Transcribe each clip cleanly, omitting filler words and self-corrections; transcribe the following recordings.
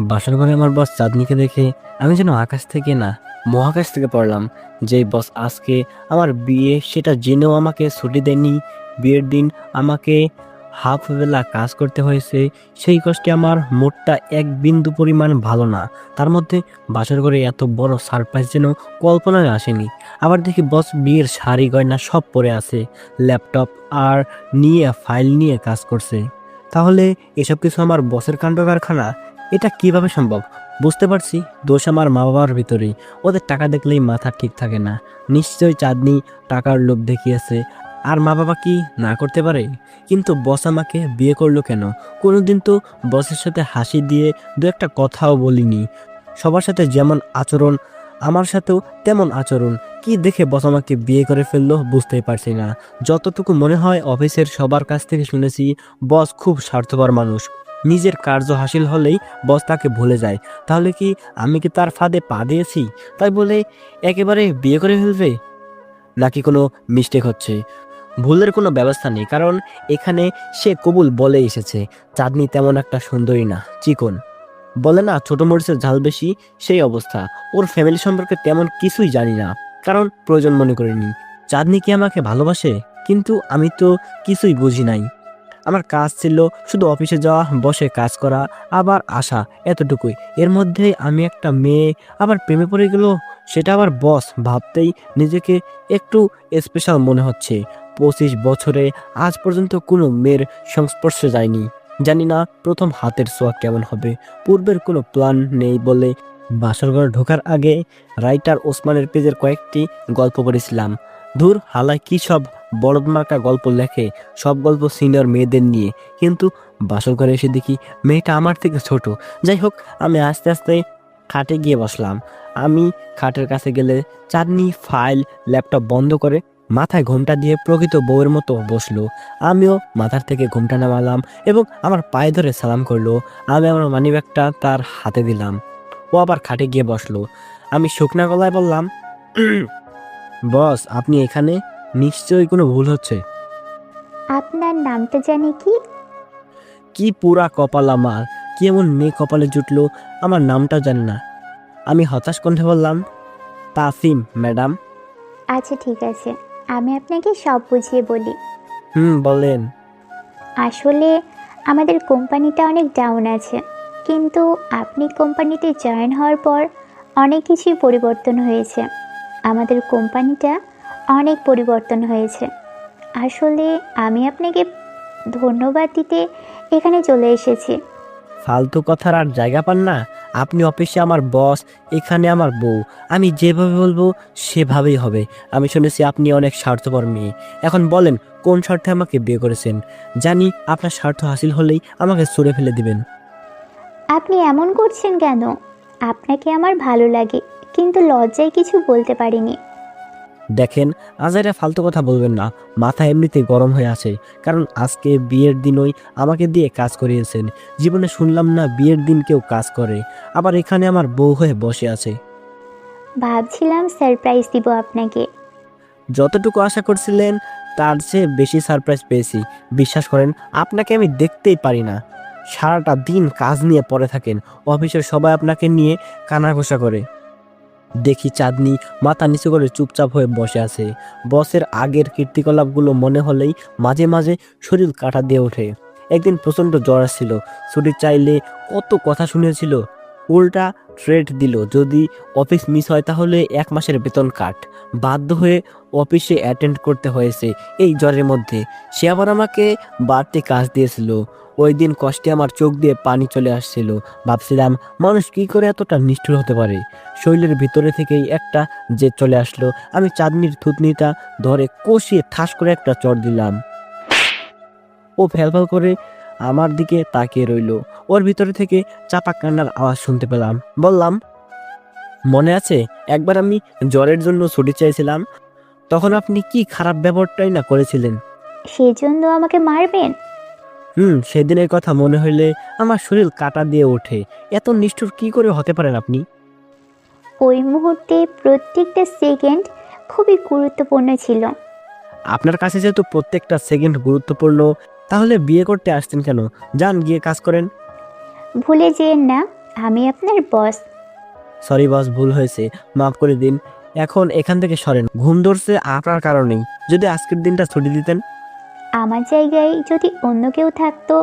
বাসার ঘরে আমার বস চাঁদনিকে দেখে আমি যেন আকাশ থেকে না মহাকাশ থেকে পড়লাম। যে বস আজকে আমার বিয়ে সেটা জেনেও আমাকে ছুটি দেয়নি, বিয়ের দিন আমাকে হাফ বেলা কাজ করতে হয়েছে, সেই কষ্টে আমার মুডটা এক বিন্দু পরিমাণ ভালো না। তার মধ্যে বাসার ঘরে এত বড় সারপ্রাইজ যেন কল্পনায় আসেনি। আবার দেখি বস বিয়ের শাড়ি গয়না সব পরে আছে, ল্যাপটপ আর নিয়ে ফাইল নিয়ে কাজ করছে। তাহলে এসব কিছু আমার বসের কাণ্ড কারখানা? এটা কিভাবে সম্ভব? বুঝতে পারছি দোষ আমার মা বাবার ভিতরেই। ওদের টাকা দেখলেই মাথা ঠিক থাকে না। নিশ্চয়ই চাঁদনি টাকার লোভ দেখিয়েছে। আর মা বাবা কি না করতে পারে? কিন্তু বস আমাকে বিয়ে করলো কেন? কোনোদিন তো বসের সাথে হাসি দিয়ে দু একটা কথাও বলিনি। সবার সাথে যেমন আচরণ, আমার সাথেও তেমন আচরণ। কি দেখে বস আমাকে বিয়ে করে ফেললো বুঝতেই পারছি না। যতটুকু মনে হয় অফিসের সবার কাছ থেকে শুনেছি, বস খুব স্বার্থপর মানুষ। নিজের কার্য হাসিল হলেই বস তাকে ভুলে যায়। তাহলে কি আমি কি তার ফাঁদে পা দিয়েছি? তাই বলে একেবারে বিয়ে করে ফেলবে? নাকি কোনো মিস্টেক হচ্ছে? ভুলের কোনো ব্যবস্থা নেই, কারণ এখানে সে কবুল বলে এসেছে। চাঁদনি তেমন একটা সুন্দরী না, চিকন। বলে না ছোট মরিচের ঝাল বেশি, সেই অবস্থা। ওর ফ্যামিলি সম্পর্কে তেমন কিছুই জানি না, কারণ প্রয়োজন মনে করিনি। চাঁদনি কি আমাকে ভালোবাসে? কিন্তু আমি তো কিছুই বুঝি নাই। আমার কাজ ছিল শুধু অফিসে যাওয়া, বসে কাজ করা, আবার আসা, এতটুকুই। এর মধ্যে আমি একটা মেয়ে আবার প্রেমে পড়ে গেল, সেটা আবার বস। ভাবতেই নিজেকে একটু স্পেশাল মনে হচ্ছে। 25 বছরে আজ পর্যন্ত কোনো মেয়ের সংস্পর্শে যায়নি। জানি না প্রথম হাতের ছোঁয়া কেমন হবে। পূর্বের কোনো প্ল্যান নেই বলে বাসর ঘর ঢোকার আগে রাইটার ওসমানের পেজের কয়েকটি গল্প পড়েছিলাম। ধুর হালায় কি সব বলদ মার্কা গল্প লেখে, সব গল্প সিনিয়র মেয়েদের নিয়ে। কিন্তু বাসর ঘরে এসে দেখি মেয়েটা আমার থেকে ছোট। যাই হোক, আমি আস্তে আস্তে খাটে গিয়ে বসলাম। আমি খাটের কাছে গেলে চাঁদনি ফাইল ল্যাপটপ বন্ধ করে মাথায় ঘোমটা দিয়ে প্রকৃত বউয়ের মতো বসলো। আমিও মাথার থেকে ঘোমটা নামালাম এবং আমার পায়ে ধরে সালাম করলো। আমি আমার মানিব্যাগটা তার হাতে দিলাম। ও আবার খাটে গিয়ে বসলো। আমি শুকনা গলায় বললাম, বস আপনি এখানে? নিশ্চয়ই কোনো ভুল হচ্ছে। আপনার নামটা জানি কি? কি পুরা কপাল আমার! কি এমন মেয়ে কপালে জুটলো আমার নামটা জানে না? আমি হতাশ কণ্ঠে বললাম, তাসিম ম্যাডাম। আচ্ছা ঠিক আছে, আমি আপনাকে সব বুঝিয়ে বলি। বলেন। আসলে আমাদের কোম্পানিটা অনেক ডাউন আছে, কিন্তু আপনি কোম্পানিতে জয়েন হওয়ার পর অনেক কিছুই পরিবর্তন হয়েছে। আমাদের কোম্পানিটা অনেক পরিবর্তন হয়েছে। আসলে আমি আপনাকে ধন্যবাদ দিতে এখানে চলে এসেছি। ফালতু কথার আর জায়গা পান না। আপনি অফিসে আমার বস, এখানে আমার বউ। আমি যেভাবে বলবো সেভাবেই হবে। আমি শুনেছি আপনি অনেক স্বার্থপর মেয়ে। এখন বলেন কোন স্বার্থে আমাকে বিয়ে করেছেন? জানি আপনার স্বার্থ হাসিল হলেই আমাকে ছুঁড়ে ফেলে দিবেন। আপনি এমন করছেন কেন? আপনাকে আমার ভালো লাগে, কিন্তু লজ্জায় কিছু বলতে পারিনি। দেখেন, আজাইরা ফালতু কথা বলবেন না। মাথা এমনিতেই গরম হয়ে আছে, কারণ আজকে বিয়ের দিনই আমাকে দিয়ে কাজ করিয়েছেন। জীবনে শুনলাম না বিয়ের দিন কেউ কাজ করে, আবার এখানে আমার বউ হয়ে বসে আছে। ভাবছিলাম সারপ্রাইজ দিব আপনাকে। যতটুকু আশা করছিলেন তার চেয়ে বেশি সারপ্রাইজ পেয়েছি। বিশ্বাস করেন, আপনাকে আমি দেখতেই পারি না। সারাটা দিন কাজ নিয়ে পড়ে থাকেন, অফিসের সবাই আপনাকে নিয়ে কানাঘোষা করে। দেখি চাঁদনি মাথা নিচু করে চুপচাপ হয়ে বসে আছে। বসের আগের কীর্তিকলাপগুলো মনে হলেই মাঝে মাঝে শরীর কাঁটা দিয়ে ওঠে। একদিন প্রচণ্ড জ্বর আসছিল, ছুটি চাইলে কত কথা শুনেছিল। উল্টা থ্রেট দিল, যদি অফিস মিস হয় তাহলে 1 মাসের বেতন কাট। বাধ্য হয়ে অফিসে অ্যাটেন্ড করতে হয়েছে এই জ্বরের মধ্যে। সে আবার আমাকে বাড়তি কাজ দিয়েছিল। ওই দিন কষ্টে আমার চোখ দিয়ে পানি চলে আসছিল। ভাবছিলাম মানুষ কি করে এতটা নিষ্ঠুর হতে পারে। শরীরের ভিতরে থেকেই একটা জেদ চলে আসলো। আমি চাঁদনির থুতনিটা ধরে কষিয়ে ঠাস করে একটা চড় দিলাম। ও ফ্যালফ্যাল করে আমার দিকে তাকিয়ে রইল। ওর ভিতরে থেকে চাপা কান্নার আওয়াজ শুনতে পেলাম। বললাম, মনে আছে একবার আমি জ্বরের জন্য ছুটি চাইছিলাম, তখন আপনি কি খারাপ ব্যবহারটাই না করেছিলেন? সেজন্য আমাকে মারবেন? সেদিনের কথা মনে হইলে আমার শরীর কাঁটা দিয়ে ওঠে। এত নিষ্ঠুর কি করে হতে পারেন আপনি? ওই মুহূর্তে প্রত্যেকটা সেকেন্ড খুবই গুরুত্বপূর্ণ ছিল। আপনার কাছে যেহেতু প্রত্যেকটা সেকেন্ড গুরুত্বপূর্ণ, তাহলে বিয়ে করতে আসছেন কেন? যান গিয়ে কাজ করেন। ভুলে যেয়েন না, আমি আপনার বস। সরি বস, ভুল হয়েছে, মাফ করে দিন। এখন এখান থেকে সরেন, ঘুম ধরছে আপনার কারণেই। যদি আজকের দিনটা ছুটি দিতেন। আমার জায়গায় যদি অন্য কেউ থাকতো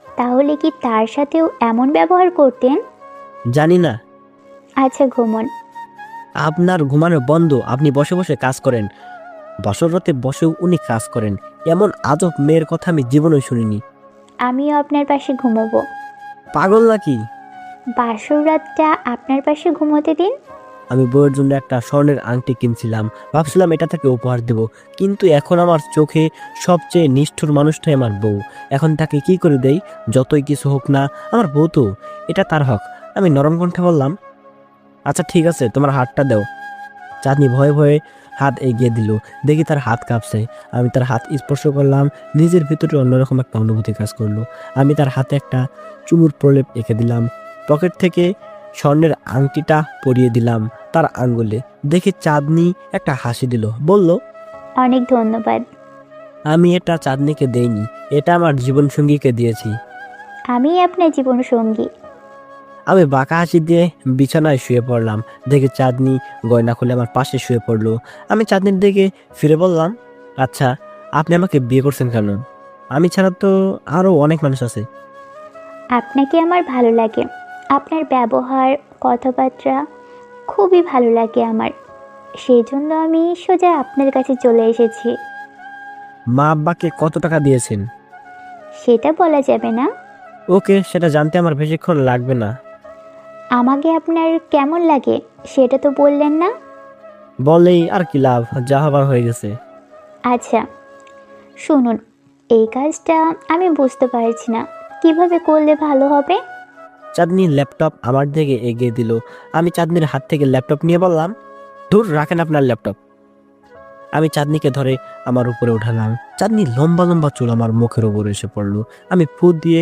তাহলে কি তার সাথেও এমন ব্যবহার করতেন? জানি না। আচ্ছা ঘুমন। আপনার ঘুমানো বন্ধ, আপনি বসে বসে কাজ করেন। বসরতে বসেও উনি কাজ করেন। এমন আজব মেয়ের কথা আমি জীবনে শুনিনি। আমিও আপনার পাশে ঘুমোবো। পাগল নাকি? বাসর রাতটা আপনার পাশে ঘুমোতে দিন। আমি বউয়ের জন্য একটা স্বর্ণের আংটি কিনছিলাম, ভাবছিলাম এটা তাকে উপহার দেব, কিন্তু এখন আমার চোখে সবচেয়ে নিষ্ঠুর মানুষটাই আমার বউ। এখন তাকে কি করে দেই? যতই কিছু হোক না, আমার বউ তো, এটা তার হক। আমি নরম কণ্ঠে বললাম, আচ্ছা ঠিক আছে, তোমার হাতটা দাও। চাঁদনি ভয়ে ভয়ে হাত এগিয়ে দিল, দেখি তার হাত কাঁপছে। আমি তার হাত স্পর্শ করলাম, নিজের ভিতরে অন্যরকম একটা অনুভূতি কাজ করলো। আমি তার হাতে একটা চুমুর প্রলেপ এঁকে দিলাম, পকেট থেকে স্বর্ণের আংটিটা পরিয়ে দিলাম তার আঙ্গুলে। দেখে চাঁদনি একটা হাসি দিল, বলল, অনেক ধন্যবাদ। আমি এটা চাঁদনিকে দেইনি, এটা আমার জীবনসঙ্গীকে দিয়েছি। আমি আপনার জীবন সঙ্গী। আমি বাঁকা হাসি দিয়ে বিছানায় শুয়ে পড়লাম, দেখে চাঁদনি গয়না খুলে আমার পাশে শুয়ে পড়লো। আমি চাঁদনির দিকে ফিরে বললাম, আচ্ছা আপনি আমাকে বিয়ে করছেন কেন? আমি ছাড়া তো আরও অনেক মানুষ আছে। আপনাকে আমার ভালো লাগে। আপনার ব্যবহার, কথাবার্তা খুবই ভালো লাগে আমার। সেই জন্য আমি সোজা আপনার কাছে চলে এসেছি। মা আব্বাকে কত টাকা দিয়েছেন? সেটা বলা যাবে না। ওকে, সেটা জানতে আমার বেশিক্ষণ লাগবে না। আমাকে আপনার কেমন লাগে সেটা তো বললেন না। বলেই আর কি লাভ, যা হবার হয়ে গেছে। আচ্ছা শুনুন, এই কাজটা আমি বুঝতে পারছি না কিভাবে করলে ভালো হবে। চাঁদনি ল্যাপটপ আমার দিকে এগিয়ে দিল। আমি চাঁদনির হাত থেকে ল্যাপটপ নিয়ে বললাম, দূর রাখেন আপনার ল্যাপটপ। আমি চাঁদনিকে ধরে আমার উপরে উঠালাম। চাঁদনি লম্বা লম্বা চুল আমার মুখের উপরে এসে পড়লো। আমি ফু দিয়ে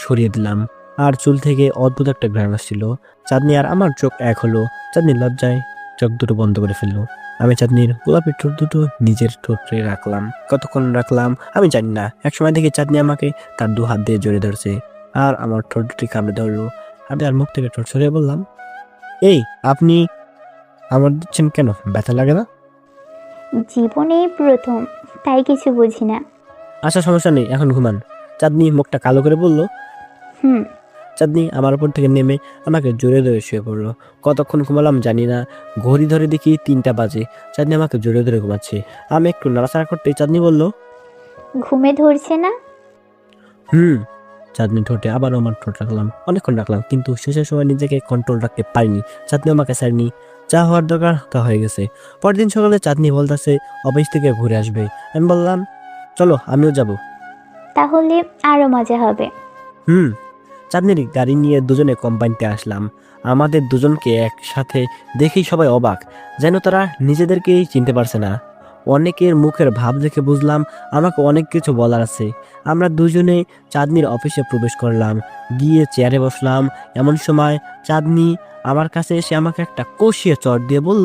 সরিয়ে দিলাম, আর চুল থেকে অদ্ভুত একটা ঘ্রাণ আসছিল। চাঁদনি আর আমার চোখ এক হলো। চাঁদনি লজ্জায় চোখ দুটো বন্ধ করে ফেললো। আমি চাঁদনির গোলাপি ঠোঁট দুটো নিজের ঠোঁটে রাখলাম। কতক্ষণ রাখলাম আমি জানি না। একসময় দেখি চাঁদনি আমাকে তার দু হাত দিয়ে জড়িয়ে ধরছে, আর আমার ঠোঁট দুটি কামড়ে ধরলো। আমি তার মুখ থেকে ঠোঁট সরিয়ে বললাম, এই আপনি আমার দিচ্ছেন কেন? ব্যথা লাগে না? জীবনে প্রথম, তাই কিছু বুঝি না। আচ্ছা সমস্যা নেই, এখন ঘুমান। চাঁদনি মুখটা কালো করে বলল। হুম। চাঁদনি আমার উপর থেকে নেমে আমাকে জোরে ধরে শুয়ে পড়লো। কতক্ষণ ঘুমালাম জানি না, ঘড়ি ধরে দেখি 3টা বাজে। চাঁদনি আমাকে জোরে ধরে ঘুমাচ্ছে। আমি একটু নাড়াচাড়া করতেই চাঁদনি বলল, ঘুমে ধরছে না? হুম। চাঁদনি ঠোঁটে আবারও আমার ঠোঁট রাখলাম, অনেকক্ষণ রাখলাম, কিন্তু শেষের সময় নিজেকে কন্ট্রোল রাখতে পারিনি। চাঁদনি আমাকে ছাড়নি, যা হওয়ার দরকার তা হয়ে গেছে। পরের দিন সকালে চাঁদনি বলতেছে অফিস থেকে ঘুরে আসবে। আমি বললাম, চলো আমিও যাব। তাহলে আরো মজা হবে। হুম। চাঁদনির গাড়ি নিয়ে দুজনে কোম্পানিতে আসলাম। আমাদের দুজনকে একসাথে দেখেই সবাই অবাক, যেন তারা নিজেদেরকেই চিনতে পারছে না। অনেকের মুখের ভাব দেখে বুঝলাম আমাকে অনেক কিছু বলার আছে। আমরা দুজনে চাঁদনির অফিসে প্রবেশ করলাম, গিয়ে চেয়ারে বসলাম। এমন সময় চাঁদনি আমার কাছে এসে আমাকে একটা কষিয়ে চড় দিয়ে বলল,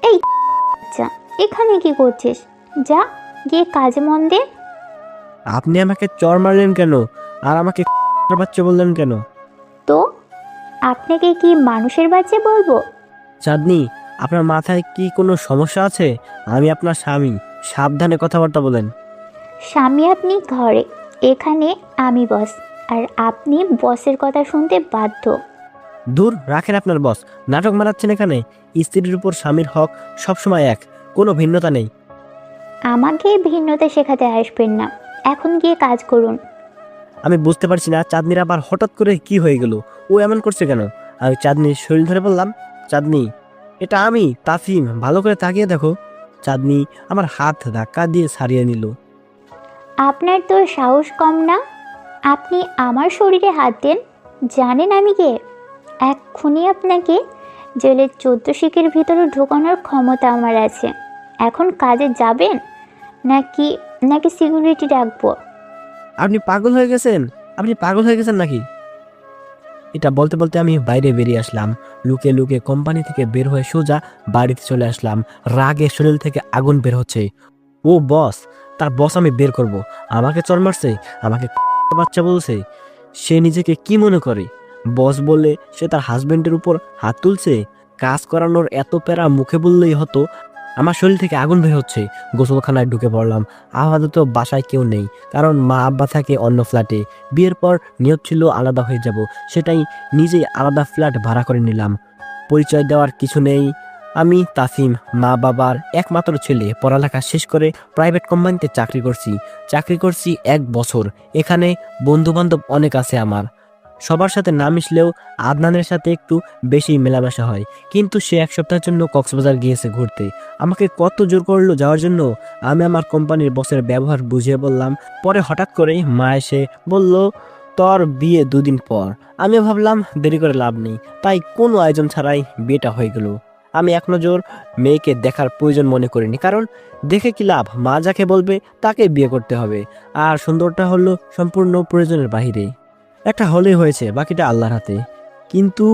এই আচ্ছা, এখানে কি করছিস? যা গিয়ে কাজে মন দে। আপনি আমাকে চড় মারলেন কেন? আর আমাকে বাচ্চা বললেন কেন? তো আপনাকে কি মানুষের বাচ্চা বলবো? চাঁদনি, আপনার মাথায় কি কোনো সমস্যা আছে? আমি আপনার স্বামী, সাবধানে কথাবার্তা বলেন। স্বামী আপনি ঘরে, এখানে আমি বস, আর আপনি বসের কথা শুনতে বাধ্য। দূর রাখেন আপনার বস, নাটক মারাচ্ছেন এখানে। স্ত্রীর উপর স্বামীর হক সবসময় এক, কোনো ভিন্নতা নেই। আমাকে ভিন্নতা শেখাতে আসবেন না, এখন গিয়ে কাজ করুন। আমি বুঝতে পারছি না চাঁদনির আবার হঠাৎ করে কি হয়ে গেল, ও এমন করছে কেন? আমি চাঁদনির শরীর ধরে বললাম, চাঁদনি এটা আমি তাসিম, ভালো করে তাকিয়ে দেখো। চাঁদনি আমার হাত ধাক্কা দিয়ে ছাড়িয়ে নিল। আপনার তো সাহস কম না? আপনি আমার শরীরে হাত দেন, জানেন আমি কে? এক্ষুনি আপনাকে জেলের 14 শিকের ভিতরে ঢোকানোর ক্ষমতা আমার আছে। এখন কাজে যাবেন নাকি নাকি সিকিউরিটি ডাকবো? আপনি পাগল হয়ে গেছেন? আপনি পাগল হয়ে গেছেন নাকি? এটা বলতে বলতে আমি বাইরে বেরিয়ে আসলাম। লুকে লুকে কোম্পানি থেকে বের হয়ে সোজা বাড়িতে চলে আসলাম। রাগে শরীর থেকে আগুন বের হচ্ছে। ও বস, তার বস আমি বের করব। আমাকে চড় মারছে, আমাকে বাচ্চা বলছে। সে নিজেকে কি মনে করে? বস বলে সে তার হাজবেন্ডের উপর হাত তুলছে? কাজ করানোর এত প্যারা মুখে বললেই হতো। আমার শরীর থেকে আগুন বের হচ্ছে। গোসলখানায় ঢুকে পড়লাম। আপাতত বাসায় কেউ নেই, কারণ মা আব্বা থাকে অন্য ফ্ল্যাটে। বিয়ের পর নিয়ত ছিল আলাদা হয়ে যাব, সেটাই নিজেই আলাদা ফ্ল্যাট ভাড়া করে নিলাম। পরিচয় দেওয়ার কিছু নেই, আমি তাসিম, মা বাবার একমাত্র ছেলে। পড়ালেখা শেষ করে প্রাইভেট কোম্পানিতে চাকরি করছি 1 বছর। এখানে বন্ধু বান্ধব অনেক আছে আমার, সবার সাথে না মিশলেও আদনানের সাথে একটু বেশি মেলামেশা হয়। কিন্তু সে 1 সপ্তাহের জন্য কক্সবাজার গিয়েছে ঘুরতে। আমাকে কত জোর করলো যাওয়ার জন্য। আমি আমার কোম্পানির বসের ব্যবহার বুঝিয়ে বললাম। পরে হঠাৎ করেই মা এসে বলল, তোর বিয়ে 2 দিন পর। আমি ভাবলাম দেরি করে লাভ নেই, তাই কোনো আয়োজন ছাড়াই বিয়েটা হয়ে গেল। আমি এক নজর মেয়েকে দেখার প্রয়োজন মনে করিনি, কারণ দেখে কি লাভ, মা যাকে বলবে তাকে বিয়ে করতে হবে। আর সুন্দরটা হলো সম্পূর্ণ প্রয়োজনের বাহিরে। একটা হলেই হয়েছে, বাকিটা আল্লাহর হাতে। কিন্তু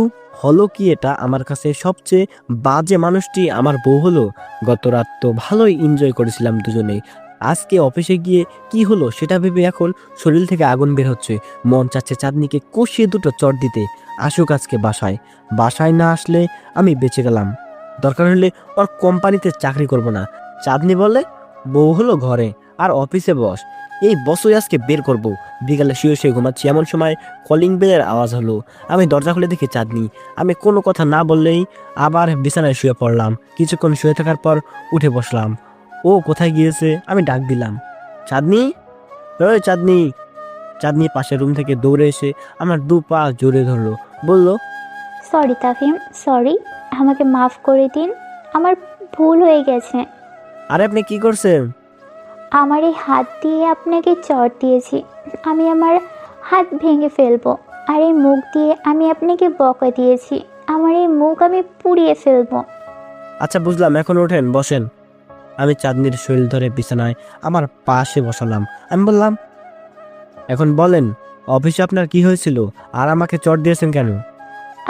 হলো কি, এটা আমার কাছে সবচেয়ে বাজে মানুষটি আমার বউ হলো। গত রাত তো ভালোই এনজয় করেছিলাম দুজনেই। আজকে অফিসে গিয়ে কি হলো সেটা ভেবে এখন শরীর থেকে আগুন বের হচ্ছে। মন চাচ্ছে চাঁদনিকে কষিয়ে 2টো চড় দিতে। আসুক আজকে বাসায় না আসলে আমি বেঁচে গেলাম। দরকার হলে ওর কোম্পানিতে চাকরি করব না। চাঁদনি বলে বউ হলো ঘরে আর অফিসে বস, এই বসই আজকে বের করব। বিকালে শুয়ে ঘুমাচ্ছি, এমন সময় কলিং বেলের আওয়াজ হলো। আমি দরজা খুলে দেখি চাঁদনি। আমি কোনো কথা না বললেই আবার বিছানায় শুয়ে পড়লাম। কিছুক্ষণ শুয়ে থাকার পর উঠে বসলাম। ও কোথায় গিয়েছে? আমি ডাক দিলাম, চাঁদনি, ওই চাঁদনি। চাঁদনি পাশের রুম থেকে দৌড়ে এসে আমার 2 পা জড়িয়ে ধরলো, বলল, সরি তাফিম, সরি, আমাকে মাফ করে দিন। আমার ভুল হয়ে গেছে। আরে আপনি কি করছেন? আমার এই হাত দিয়ে আপনাকে চট দিয়েছি। আমি আমার হাত ভেঙে ফেলবো। আর এই মুখ দিয়ে আমি আপনাকে বকা দিয়েছি। আমার এই মুখ আমি পুড়িয়ে ফেলবো। আচ্ছা বুঝলাম, এখন ওঠেন, বসেন। আমি চাঁদনির শরীর ধরে বিছানায় আমার পাশে বসালাম। আমি বললাম, এখন বলেন, অফিসে আপনার কি হয়েছিল আর আমাকে চট দিয়েছেন কেন?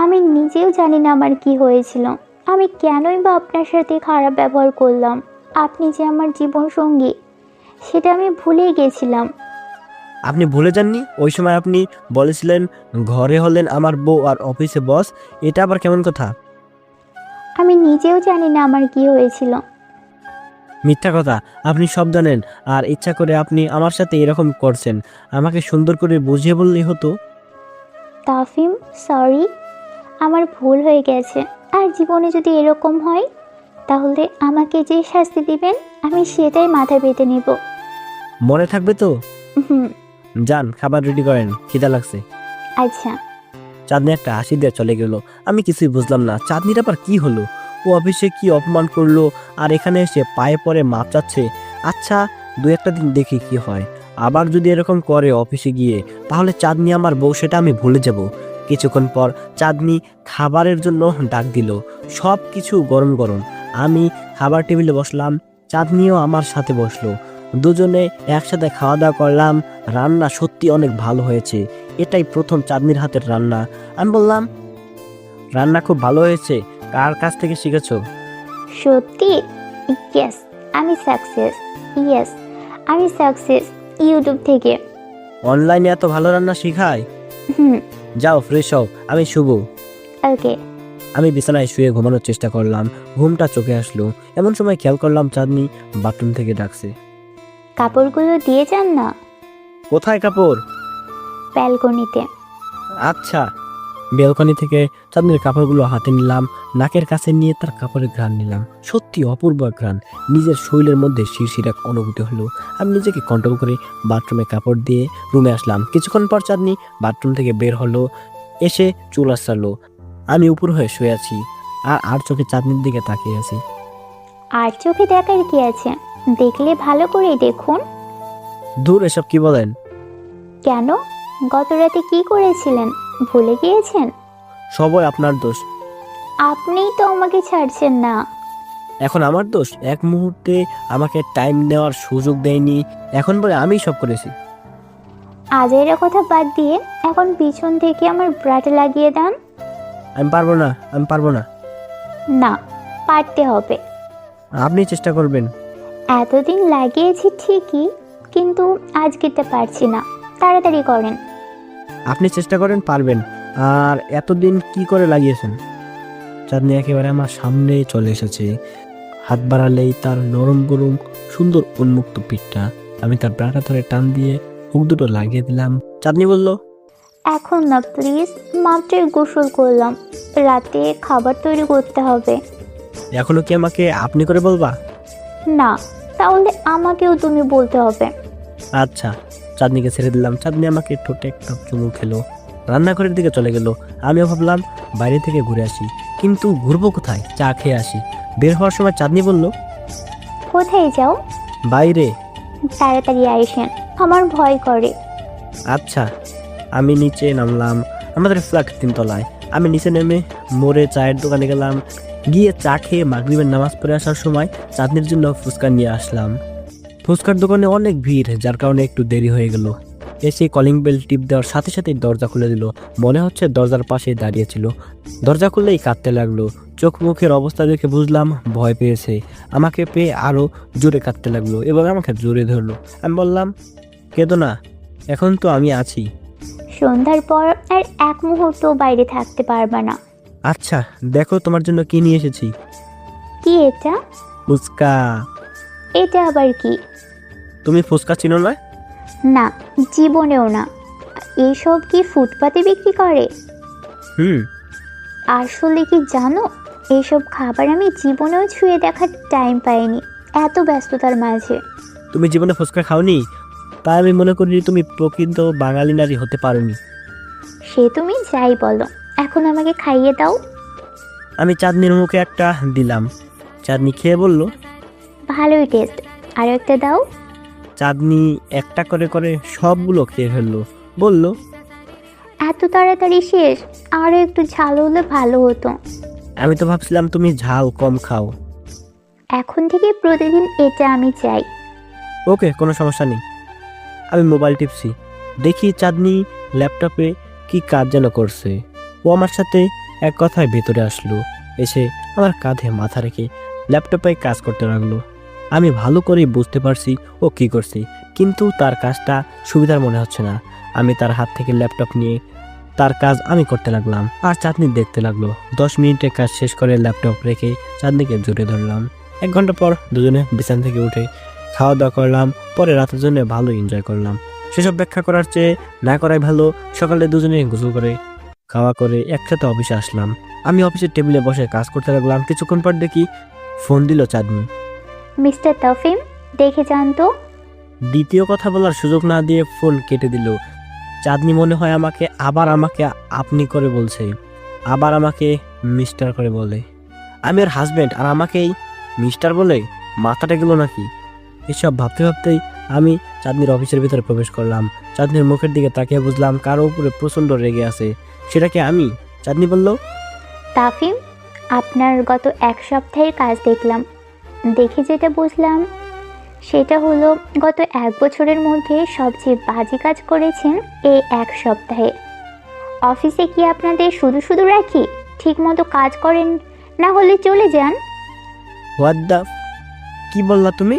আমি নিজেও জানি না আমার কি হয়েছিল। আমি কেনই বা আপনার সাথে খারাপ ব্যবহার করলাম। আপনি যে আমার জীবন সঙ্গী, সেটা আমি ভুলেই গেছিলাম। আপনি ভুলে যাননি? ওই সময় আপনি বলেছিলেন ঘরে হলেন আমার বউ আর অফিসে বস। এটা আবার কেমন কথা? আমি নিজেও জানি না আমার কি হয়েছিল। মিথ্যা কথা, আপনি সব জানেন। আর ইচ্ছা করে আপনি আমার সাথে এরকম করছেন। আমাকে সুন্দর করে বুঝিয়ে বললেই হতো। তাফিম, সরি, আমার ভুল হয়ে গেছে। আর জীবনে যদি এরকম হয়, তাহলে আমাকে যে শাস্তি দিবেন আমি সেটাই মাথায় পেতে নেব। মনে থাকবে তো? হুম। যান, খাবার রেডি করেন, খিদা লাগছে। আচ্ছা। চাঁদনি একটা হাসি দিয়ে চলে গেল। আমি কিছুই বুঝলাম না, চাঁদনির আবার কি হলো? ও অফিসে কি অপমান করলো আর এখানে এসে পায়ে পড়ে মাপ চাচ্ছে? আচ্ছা, 2-1টা দিন দেখি কি হয়। আবার যদি এরকম করে অফিসে গিয়ে, তাহলে চাঁদনি আমার বউ, সেটা আমি ভুলে যাব। কিছুক্ষণ পর চাঁদনি খাবারের জন্য ডাক দিল। সব কিছু গরম গরম। আমি খাবার টেবিলে বসলাম, চাঁদনিও আমার সাথে বসলো। দুজনে একসাথে খাওয়া দাওয়া করলাম। রান্না সত্যি অনেক ভালো হয়েছে। এটাই প্রথম চাঁদনির হাতের রান্না। আমি বললাম, রান্না খুব ভালো হয়েছে, কার কাছ থেকে শিখেছো? সত্যি? ইয়েস, আমি সাকসেস। ইয়েস, আমি সাকসেস ইউটিউব থেকে। অনলাইনে এত ভালো রান্না শিখায়? হুম। যাও ফ্রেশ হও, আমি শুভ। ওকে। আমি বিছানায় শুয়ে ঘুমানোর চেষ্টা করলাম, ঘুমটা চোখে আসলো। এমন সময় খেয়াল করলাম চাঁদনি বাথরুম থেকে ডাকছে। কাপড়গুলো দিয়ে যান না। কোথায় কাপড়? ব্যালকনিতে। আচ্ছা। বেলকনি থেকে চাঁদনির কাপড়গুলো হাতে নিলাম, নাকের কাছে নিয়ে তার কাপড়ের ঘ্রাণ নিলাম। সত্যি অপূর্ব ঘ্রাণ। নিজের শরীরের মধ্যে শিরশির এক অনুভূতি হলো। আমি নিজেকে কন্ট্রোল করে বাথরুমে কাপড় দিয়ে রুমে আসলাম। কিছুক্ষণ পর চাঁদনি বাথরুম থেকে বের হলো, এসে চুল আঁচড়ালো। আমি উপর হয়ে শুয়ে আছি আর চোখে চাঁদনির দিকে তাকিয়ে আছি। আর চোখে দেখার কি আছে? দেখলে ভালো করেই দেখুন। দূর, এসব কি বলেন? কেন? গত রাতে কি করেছিলেন ভুলে গিয়েছেন? সবই আপনার দোষ। আপনিই তো আমাকে ছাড়ছেন না। এখন আমার দোষ? এক মুহূর্তে আমাকে টাইম নেওয়ার সুযোগ দেয়নি, এখন বলে আমি সব করেছি। আজের কথা বাদ দিয়ে এখন পিছন থেকে আমার ব্রাটা লাগিয়ে দেন। আমি পারবো না, আমি পারবো না। না, পারতে হবে। আপনি চেষ্টা করবেন। এতদিন লাগিয়েছি ঠিকই, কিন্তু আজকেরটা পারছি না। তাড়াতাড়ি করেন। আপনি চেষ্টা করেন, পারবেন। আর এতদিন কি করে লাগিয়েছেন? চাঁদনি একেবারে আমার সামনে চলে এসেছে। হাত বাড়ালেই তার নরম গরম সুন্দর উন্মুক্ত পিঠটা আমি তার ব্রাটা ধরে টান দিয়ে হুক দুটো লাগিয়ে দিলাম। চাঁদনি বলল, এখন না প্লিজ, মাত্রই গোসল করলাম, রাতে খাবার তৈরি করতে হবে। এখনো কি আমাকে আপনি করে বলবা? না, তাহলে আমাকেও তুমি বলতে হবে। আচ্ছা। চাঁদনিকে ছেড়ে দিলাম। চাঁদনি আমাকে ঠোঁটে একটা চুমু খেলো, রান্নাঘরের দিকে চলে গেল। আমিও ভাবলাম বাইরে থেকে ঘুরে আসি, কিন্তু ঘুরবো কোথায়? চা খেয়ে আসি। বের হওয়ার সময় চাঁদনি বলল, কোথায় যাও? বাইরে। তাড়াতাড়ি আইসেন, আমার ভয় করে। আচ্ছা। আমি নিচে নামলাম। আমাদের ফ্ল্যাট 3 তলায়। আমি নিচে নেমে মোড়ে চায়ের দোকানে গেলাম। গিয়ে চা খেয়ে মাগরিবের নামাজ পড়ে আসার সময় চাঁদনির জন্য ফুচকা নিয়ে আসলাম। ফুচকার দোকানে অনেক ভিড়, যার কারণে একটু দেরি হয়ে গেল। এসে কলিং বেল টিপ দেওয়ার সাথে সাথেই দরজা খুলে দিল। মনে হচ্ছে দরজার পাশেই দাঁড়িয়েছিল। দরজা খুললেই কাঁদতে লাগলো। চোখ মুখের অবস্থা দেখে বুঝলাম ভয় পেয়েছে। আমাকে পেয়ে আরও জোরে কাঁদতে লাগলো এবং আমাকে জোরে ধরলো। আমি বললাম, কেঁদো না, এখন তো আমি আছি। সন্ধ্যার পর আর এক মুহূর্ত বাইরে থাকতে পারবা না। আচ্ছা, দেখো তোমার জন্য কি নিয়ে এসেছি। কি এটা? ফুচকা। এটা আবার কি? তুমি ফুচকা চিনো না? না, জীবনেও না। এইসব কি ফুটপাতে বিক্রি করে? হুম। আসলে কি জানো, এইসব খাবার আমি জীবনেও ছুঁয়ে দেখার টাইম পাইনি, এত ব্যস্ততার মাঝে। তুমি জীবনে ফুচকা খাওনি, তাই আমি মনে করি তুমি প্রকৃত বাঙালি নারী হতে পারোনি। সে তুমি যাই বলো, এখন আমাকে খাইয়ে দাও। আমি চাঁদনির মুখে একটা দিলাম। চাঁদনি খেয়ে বলল, ভালোই টেস্ট, আরও একটা দাও। চাঁদনি একটা করে করে সবগুলো খেয়ে ফেললো। বলল, এত তাড়াতাড়ি শেষ? আরও একটু ঝাল হলে ভালো হতো। আমি তো ভাবছিলাম তুমি ঝাল কম খাও। এখন থেকে প্রতিদিন এটা আমি চাই। ওকে, কোনো সমস্যা নেই। আমি মোবাইল টিপছি, দেখি চাঁদনি ল্যাপটপে কি কাজ যেন করছে। ও আমার সাথে এক কথায় ভেতরে আসলো। এসে আমার কাঁধে মাথা রেখে ল্যাপটপে কাজ করতে লাগলো। আমি ভালো করেই বুঝতে পারছি ও কি করছে, কিন্তু তার কাজটা সুবিধার মনে হচ্ছে না। আমি তার হাত থেকে ল্যাপটপ নিয়ে তার কাজ আমি করতে লাগলাম, আর চাঁদনি দেখতে লাগলো। 10 মিনিটে কাজ শেষ করে ল্যাপটপ রেখে চাঁদনিকে জড়িয়ে ধরলাম। 1 ঘন্টা পর দুজনে বিছানা থেকে উঠে খাওয়া দাওয়া করলাম। পরে রাতের জন্য ভালো এনজয় করলাম। সেসব ব্যাখ্যা করার চেয়ে না করাই ভালো। সকালে দুজনে গোসল করে খাওয়া করে একসাথে অফিসে আসলাম। আমি অফিসের টেবিলে বসে কাজ করতে লাগলাম। কিছুক্ষণ পর দেখি ফোন দিল চাঁদনি। মিস্টার তাফিম, দেখে যান তো। দ্বিতীয় কথা বলার সুযোগ না দিয়ে ফোন কেটে দিল। চাঁদনি মনে হয় আমাকে আপনি করে বলছে, আবার আমাকে মিস্টার করে বলে। আমি ওর হাজবেন্ড, আর আমাকেই মিস্টার বলে? মাথাটা গেল নাকি? এসব ভাবতে ভাবতেই আমি চাঁদনির অফিসের ভিতরে প্রবেশ করলাম। চাঁদনির মুখের দিকে তাকিয়ে বুঝলাম কারো উপরে প্রচণ্ড রেগে আছে। সেটাকে আমি। চাঁদনি বলল, তাফিম, আপনার গত এক সপ্তাহের কাজ দেখলাম। দেখে যেটা বুঝলাম সেটা হলো গত 1 বছরের মধ্যে সবচেয়ে বাজে কাজ করেছেন এই 1 সপ্তাহে। অফিসে কি আপনাদের শুধু শুধু রাখি? ঠিক মতো কাজ করেন না হলে চলে যান। হোয়াট দ্য, কি বললা তুমি?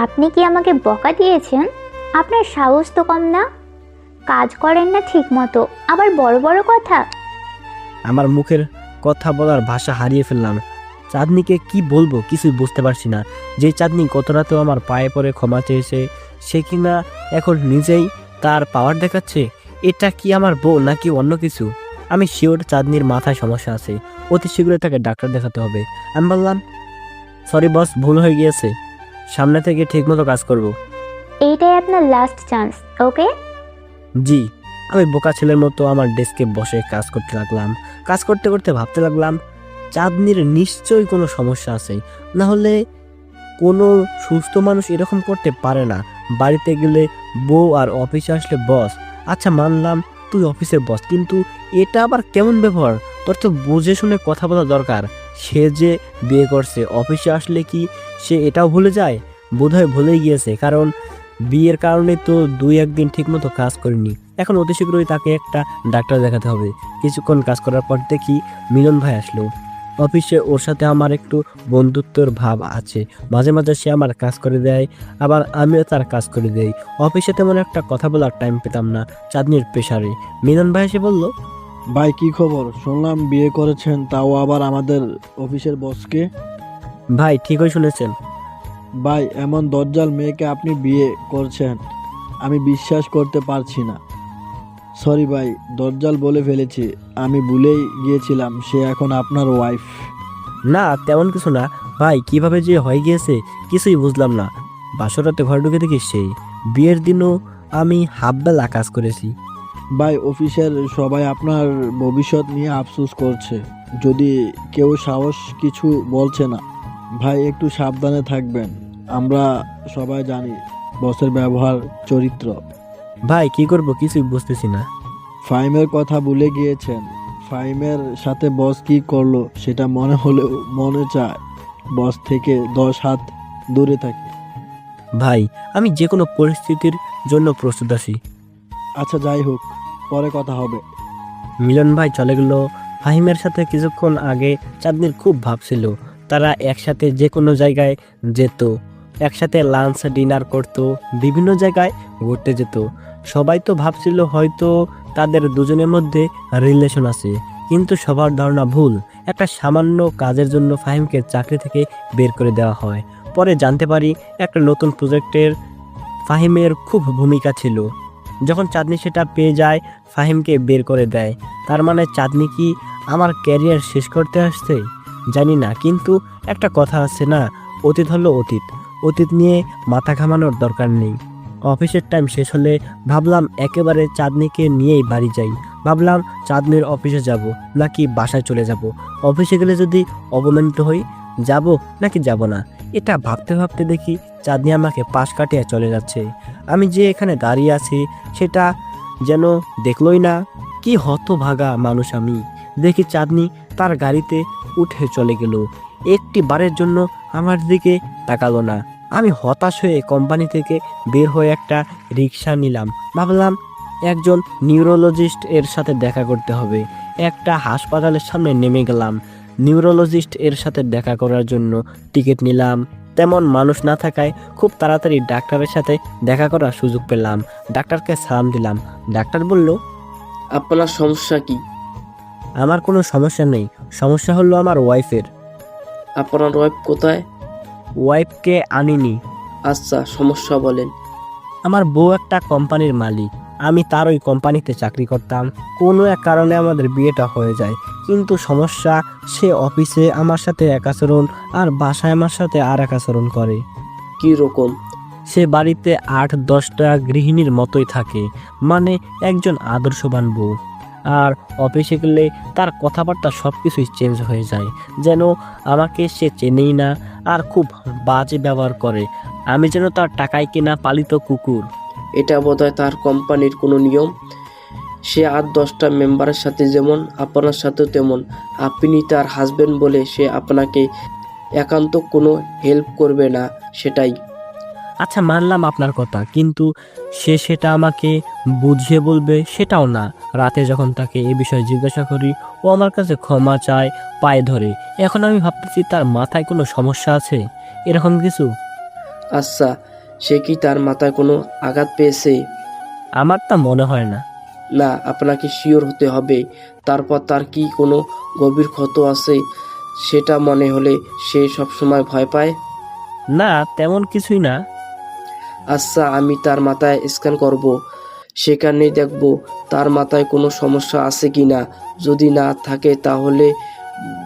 আপনি কি আমাকে বকা দিয়েছেন? আপনার সাহস তো কম না। কাজ করেন না ঠিক মতো, আবার বড় বড় কথা। আমার মুখের কথা বলার ভাষা হারিয়ে ফেললাম। চাঁদনিকে কি বলবো কিছুই বুঝতে পারছি না। যে চাঁদনি গত রাতেও আমার পায়ে পড়ে ক্ষমা চেয়েছে, সে কিনা এখন নিজেই তার পাওয়ার দেখাচ্ছে। এটা কি আমার বউ নাকি অন্য কিছু? আমি শিওর চাঁদনির মাথায় সমস্যা আছে। অতি শীঘ্রই তাকে ডাক্তার দেখাতে হবে। আমি বললাম, সরি বস, ভুল হয়ে গিয়েছে, সামনে থেকে ঠিকমতো কাজ করব। এইটাই আপনার লাস্ট চান্স, ওকে? জি। আমি বোকা ছেলের মতো আমার ডেস্কে বসে কাজ করতে লাগলাম। কাজ করতে করতে ভাবতে লাগলাম, চাঁদনির নিশ্চয়ই কোনো সমস্যা আছে, না হলে কোনো সুস্থ মানুষ এরকম করতে পারে না। বাড়িতে গেলে বউ আর অফিসে আসলে বস। আচ্ছা মানলাম তুই অফিসের বস, কিন্তু এটা আবার কেমন ব্যবহার? তোর তো বুঝে শুনে কথা বলা দরকার। সে যে বিয়ে করছে, অফিসে আসলে কি সে এটাও ভুলে যায়? বোধহয় ভুলেই গিয়েছে, কারণ বিয়ের কারণে তো 2-1 দিন ঠিকমতো কাজ করিনি। এখন অতি শীঘ্রই তাকে একটা ডাক্তার দেখাতে হবে। কিছুক্ষণ কাজ করার পর দেখি মিলন ভাই আসলো। অফিসে ওর সাথে আমার একটু বন্ধুত্বর ভাব আছে। মাঝে মাঝে সে আমার কাজ করে দেয়, আবার আমিও তার কাজ করে দেই। অফিসে তেমন একটা কথা বলার টাইম পেতাম না চাঁদনির প্রেশারে। মিলন ভাই এসে বলল, ভাই কি খবর? শুনলাম বিয়ে করেছেন, তাও আবার আমাদের অফিসের বসকে। ভাই ঠিকই শুনেছেন। ভাই এমন দজ্জাল মেয়েকে আপনি বিয়ে করছেন, আমি বিশ্বাস করতে পারছি না। সরি ভাই, দজ্জাল বলে ফেলেছি, আমি ভুলেই গিয়েছিলাম সে এখন আপনার ওয়াইফ। না তেমন কিছু না ভাই, কিভাবে যে হয়ে গিয়েছে কিছুই বুঝলাম না। বাসরাতে ঘরে ঢুকে দেখি সেই বিয়ের দিনও আমি হাফবেলা কাজ করেছি। ভাই অফিসের সবাই আপনার ভবিষ্যৎ নিয়ে আফসোস করছে, যদি কেউ সাহস কিছু বলছে না। ভাই একটু সাবধানে থাকবেন, আমরা সবাই জানি বসের ব্যবহার, চরিত্র। ভাই কি করব কিছুই বুঝতেছি না। ফাইমের কথা ভুলে গিয়েছেন? ফাইমের সাথে বস কি করলো সেটা মনে হলেও মনে চায় বস থেকে 10 হাত দূরে থাকি। ভাই আমি যে কোনো পরিস্থিতির জন্য প্রস্তুত আছি। আচ্ছা যাই হোক, পরে কথা হবে। মিলন ভাই চলে গেল। ফাহিমের সাথে কিছুক্ষণ আগে চাঁদনির খুব ভাব ছিল, তারা একসাথে যে কোনো জায়গায় যেত, একসাথে লাঞ্চ ডিনার করত, বিভিন্ন জায়গায় ঘুরতে যেত। সবাই তো ভাবছিল হয়তো তাদের দুজনের মধ্যে রিলেশন আছে, কিন্তু সবার ধারণা ভুল। একটা সামান্য কাজের জন্য ফাহিমকে চাকরি থেকে বের করে দেওয়া হয়। পরে জানতে পারি একটা নতুন প্রজেক্টের ফাহিমের খুব ভূমিকা ছিল। যখন চাঁদনি সেটা পেয়ে যায় ফাহিমকে বের করে দেয়। তার মানে চাঁদনি কি আমার ক্যারিয়ার শেষ করতে আসছে? জানি না, কিন্তু একটা কথা আছে না, অতীত হলো অতীত, অতীত নিয়ে মাথা ঘামানোর দরকার নেই। অফিসের টাইম শেষ হলে ভাবলাম একেবারে চাঁদনিকে নিয়েই বাড়ি যাই। ভাবলাম চাঁদনির অফিসে যাব নাকি বাসায় চলে যাব, অফিসে গেলে যদি অবমানিত হই, যাব নাকি যাব না। এটা ভাবতে ভাবতে দেখি চাঁদনি আমাকে পাশ কাটিয়ে চলে যাচ্ছে। আমি যে এখানে দাঁড়িয়ে আছি সেটা যেন দেখলই না। কি হতভাগা মানুষ আমি। দেখি চাঁদনি তার গাড়িতে উঠে চলে গেল, একটি বারের জন্য আমার দিকে তাকালো না। আমি হতাশ হয়ে কোম্পানি থেকে বের হয়ে একটা রিক্সা নিলাম। ভাবলাম একজন নিউরোলজিস্ট এর সাথে দেখা করতে হবে। একটা হাসপাতালের সামনে নেমে গেলাম। নিউরোলজিস্ট এর সাথে দেখা করার জন্য টিকিট নিলাম। তেমন মানুষ না থাকায় খুব তাড়াতাড়ি ডাক্তারের সাথে দেখা করার সুযোগ পেলাম। ডাক্তারকে সালাম দিলাম। ডাক্তার বলল, আপনার সমস্যা কি? আমার কোনো সমস্যা নেই, সমস্যা হলো আমার ওয়াইফের। আপনার ওয়াইফ কোথায়? ওয়াইফকে আনিনি। আচ্ছা, সমস্যা বলেন। আমার বউ একটা কোম্পানির মালিক, আমি তার ওই কোম্পানিতে চাকরি করতাম। কোনো এক কারণে আমাদের বিয়েটা হয়ে যায়, কিন্তু সমস্যা সে অফিসে আমার সাথে এক আচরণ আর বাসায় আমার সাথে আর এক আচরণ করে। কি রকম? সে বাড়িতে 8-10টা গৃহিণীর মতোই থাকে, মানে একজন আদর্শবান বউ। আর অফিসে গেলে তার কথাবার্তা সব কিছুই চেঞ্জ হয়ে যায়, যেন আমাকে সে চেনেই না, আর খুব বাজে ব্যবহার করে। আমি যেন তার টাকায় কেনা পালিত কুকুর। এটা বোধহয় তার কোম্পানির কোনো নিয়ম। সে 8-10টা মেম্বারের সাথে যেমন, আপনার সাথেও তেমন। আপনি তার হাজবেন্ড বলে সে আপনাকে একান্ত কোনো হেল্প করবে না, সেটাই। আচ্ছা মানলাম আপনার কথা, কিন্তু সে সেটা আমাকে বুঝিয়ে বলবে সেটাও না। রাতে যখন তাকে এ বিষয়ে জিজ্ঞাসা করি, ও আমার কাছে ক্ষমা চায়, পায়ে ধরে। এখন আমি ভাবতেছি তার মাথায় কোনো সমস্যা আছে, এরকম কিছু। আচ্ছা, সে কি তার মাথায় কোনো আঘাত পেয়েছে? আমার তা মনে হয় না। না, আপনাকে শিওর হতে হবে। তারপর তার কি কোনো গভীর ক্ষত আছে? সেটা মনে হলে সে সবসময় ভয় পায়। না তেমন কিছুই না। আচ্ছা, আমি তার মাথায় স্ক্যান করব, সেখানে দেখব তার মাথায় কোনো সমস্যা আছে কি না। যদি না থাকে তাহলে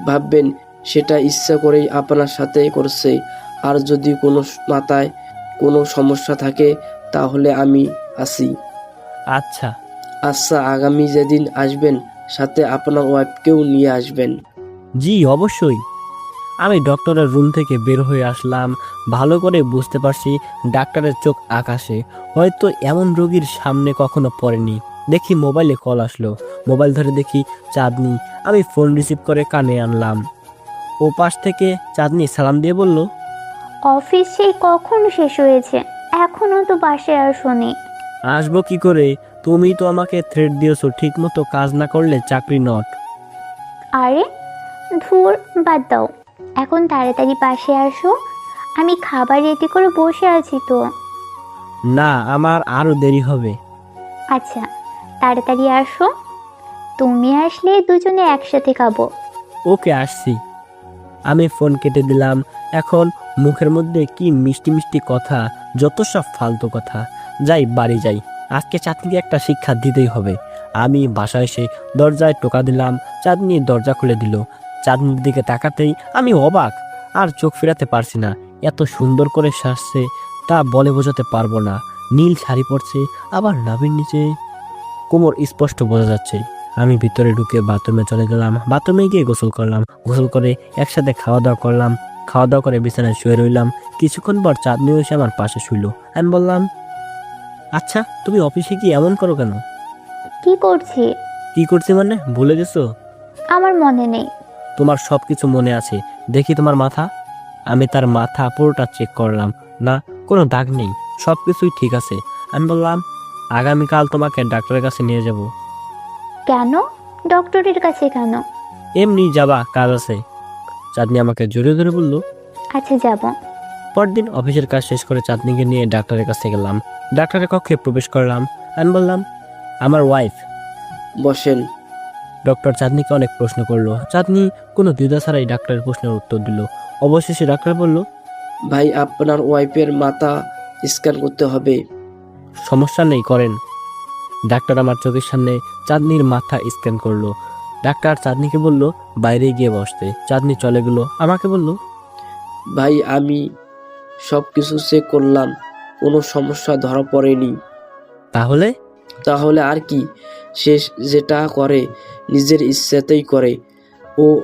ভাববেন সেটা ইচ্ছা করেই আপনার সাথে করছে। আর যদি কোনো মাথায় কোনো সমস্যা থাকে তাহলে আমি আছি। আচ্ছা। আচ্ছা, আগামী যেদিন আসবেন সাথে আপনার ওয়াইফকেও নিয়ে আসবেন। জি অবশ্যই। আমি ডক্টরের রুম থেকে বের হয়ে আসলাম। ভালো করে বুঝতে পারছি ডাক্তারের চোখ আকাশে, হয়তো এমন রোগীর সামনে কখনো পড়েনি। দেখি মোবাইলে কল আসলো, মোবাইল ধরে দেখি চাঁদনি। আমি ফোন রিসিভ করে কানে আনলাম। ও পাশ থেকে চাঁদনি সালাম দিয়ে বলল, অফিস সেই কখন শেষ হয়েছে, এখনও তো বাসায় আসোনি। আসবো কি করে, তুমি তো আমাকে থ্রেট দিয়েছো ঠিক মতো কাজ না করলে চাকরি নট। আরে ধুর, বাদ দাও। এখন তাড়াতাড়ি পাশে আসো, আমি খাবার রেডি করে বসে আছি তো। না, আমার আরো দেরি হবে। আচ্ছা, তাড়াতাড়ি আসো। তুমি আসলে দুজনে একসাথে খাবো। ওকে, আসছি। আমি ফোন কেটে দিলাম। এখন মুখের মধ্যে কি মিষ্টি মিষ্টি কথা, যত সব ফালতু কথা। যাই, বাড়ি যাই। আজকে চাঁদনিকে একটা শিক্ষা দিতেই হবে। আমি বাসায় এসে দরজায় টোকা দিলাম। চাঁদনি দরজা খুলে দিল। চাঁদনির দিকে তাকাতেই আমি অবাক, আর চোখ ফেরাতে পারছি না। এত সুন্দর করে সাজছে, তা বলে বোঝাতে পারবো না। নীল শাড়ি পরছে, আবার নাভির নিচে কোমর স্পষ্ট বোঝা যাচ্ছে। আমি ভিতরে ঢুকে বাথরুমে চলে গেলাম। বাথরুমে গিয়ে গোসল করলাম। গোসল করে একসাথে খাওয়া দাওয়া করলাম। খাওয়া দাওয়া করে বিছানায় শুয়ে রইলাম। কিছুক্ষণ পর চাঁদনি এসে আমার পাশে শুইল। আমি বললাম, আচ্ছা, তুমি অফিসে কি এমন করো কেন? কি করছি? কি করছি মানে, ভুলে গেছো? আমার মনে নেই। তোমার সব কিছু মনে আছে। দেখি তোমার মাথা। আমি তার মাথা পুরোটা চেক করলাম। না, কোনো দাগ নেই, সব কিছুই ঠিক আছে। আমি বললাম, আগামীকাল তোমাকে ডাক্তারের কাছে নিয়ে যাব। কেন? ডক্টরের কাছে কেন? এমনি যাবা, কাজ আছে। চাঁদনি আমাকে জড়িয়ে ধরে বলল। আচ্ছা, যাব। পরদিন অফিসের কাজ শেষ করে চাঁদনিকে নিয়ে ডাক্তারের কাছে গেলাম। ডাক্তারের কক্ষে প্রবেশ করলাম। আমি বললাম, আমার ওয়াইফ। বসেন। ডক্টর চাঁদনিকে অনেক প্রশ্ন করলো। চাঁদনি কোনো দ্বিধা ছাড়াই ডাক্তারের প্রশ্নের উত্তর দিল। অবশেষে ডাক্তার বলল, ভাই, আপনার ওয়াইফের মাথা স্ক্যান করতে হবে। সমস্যা নেই, করেন। ডাক্তার আমার চোখের সামনে চাঁদনির মাথা স্ক্যান করলো। ডাক্তার চাঁদনিকে বলল বাইরে গিয়ে বসতে। চাঁদনি চলে গেল। আমাকে বলল, ভাই, আমি সব কিছু চেক করলাম, কোনো সমস্যা ধরা পড়েনি। তাহলে? তাহলে আর কি, সে যেটা করে নিজের ইচ্ছাতেই করে। ও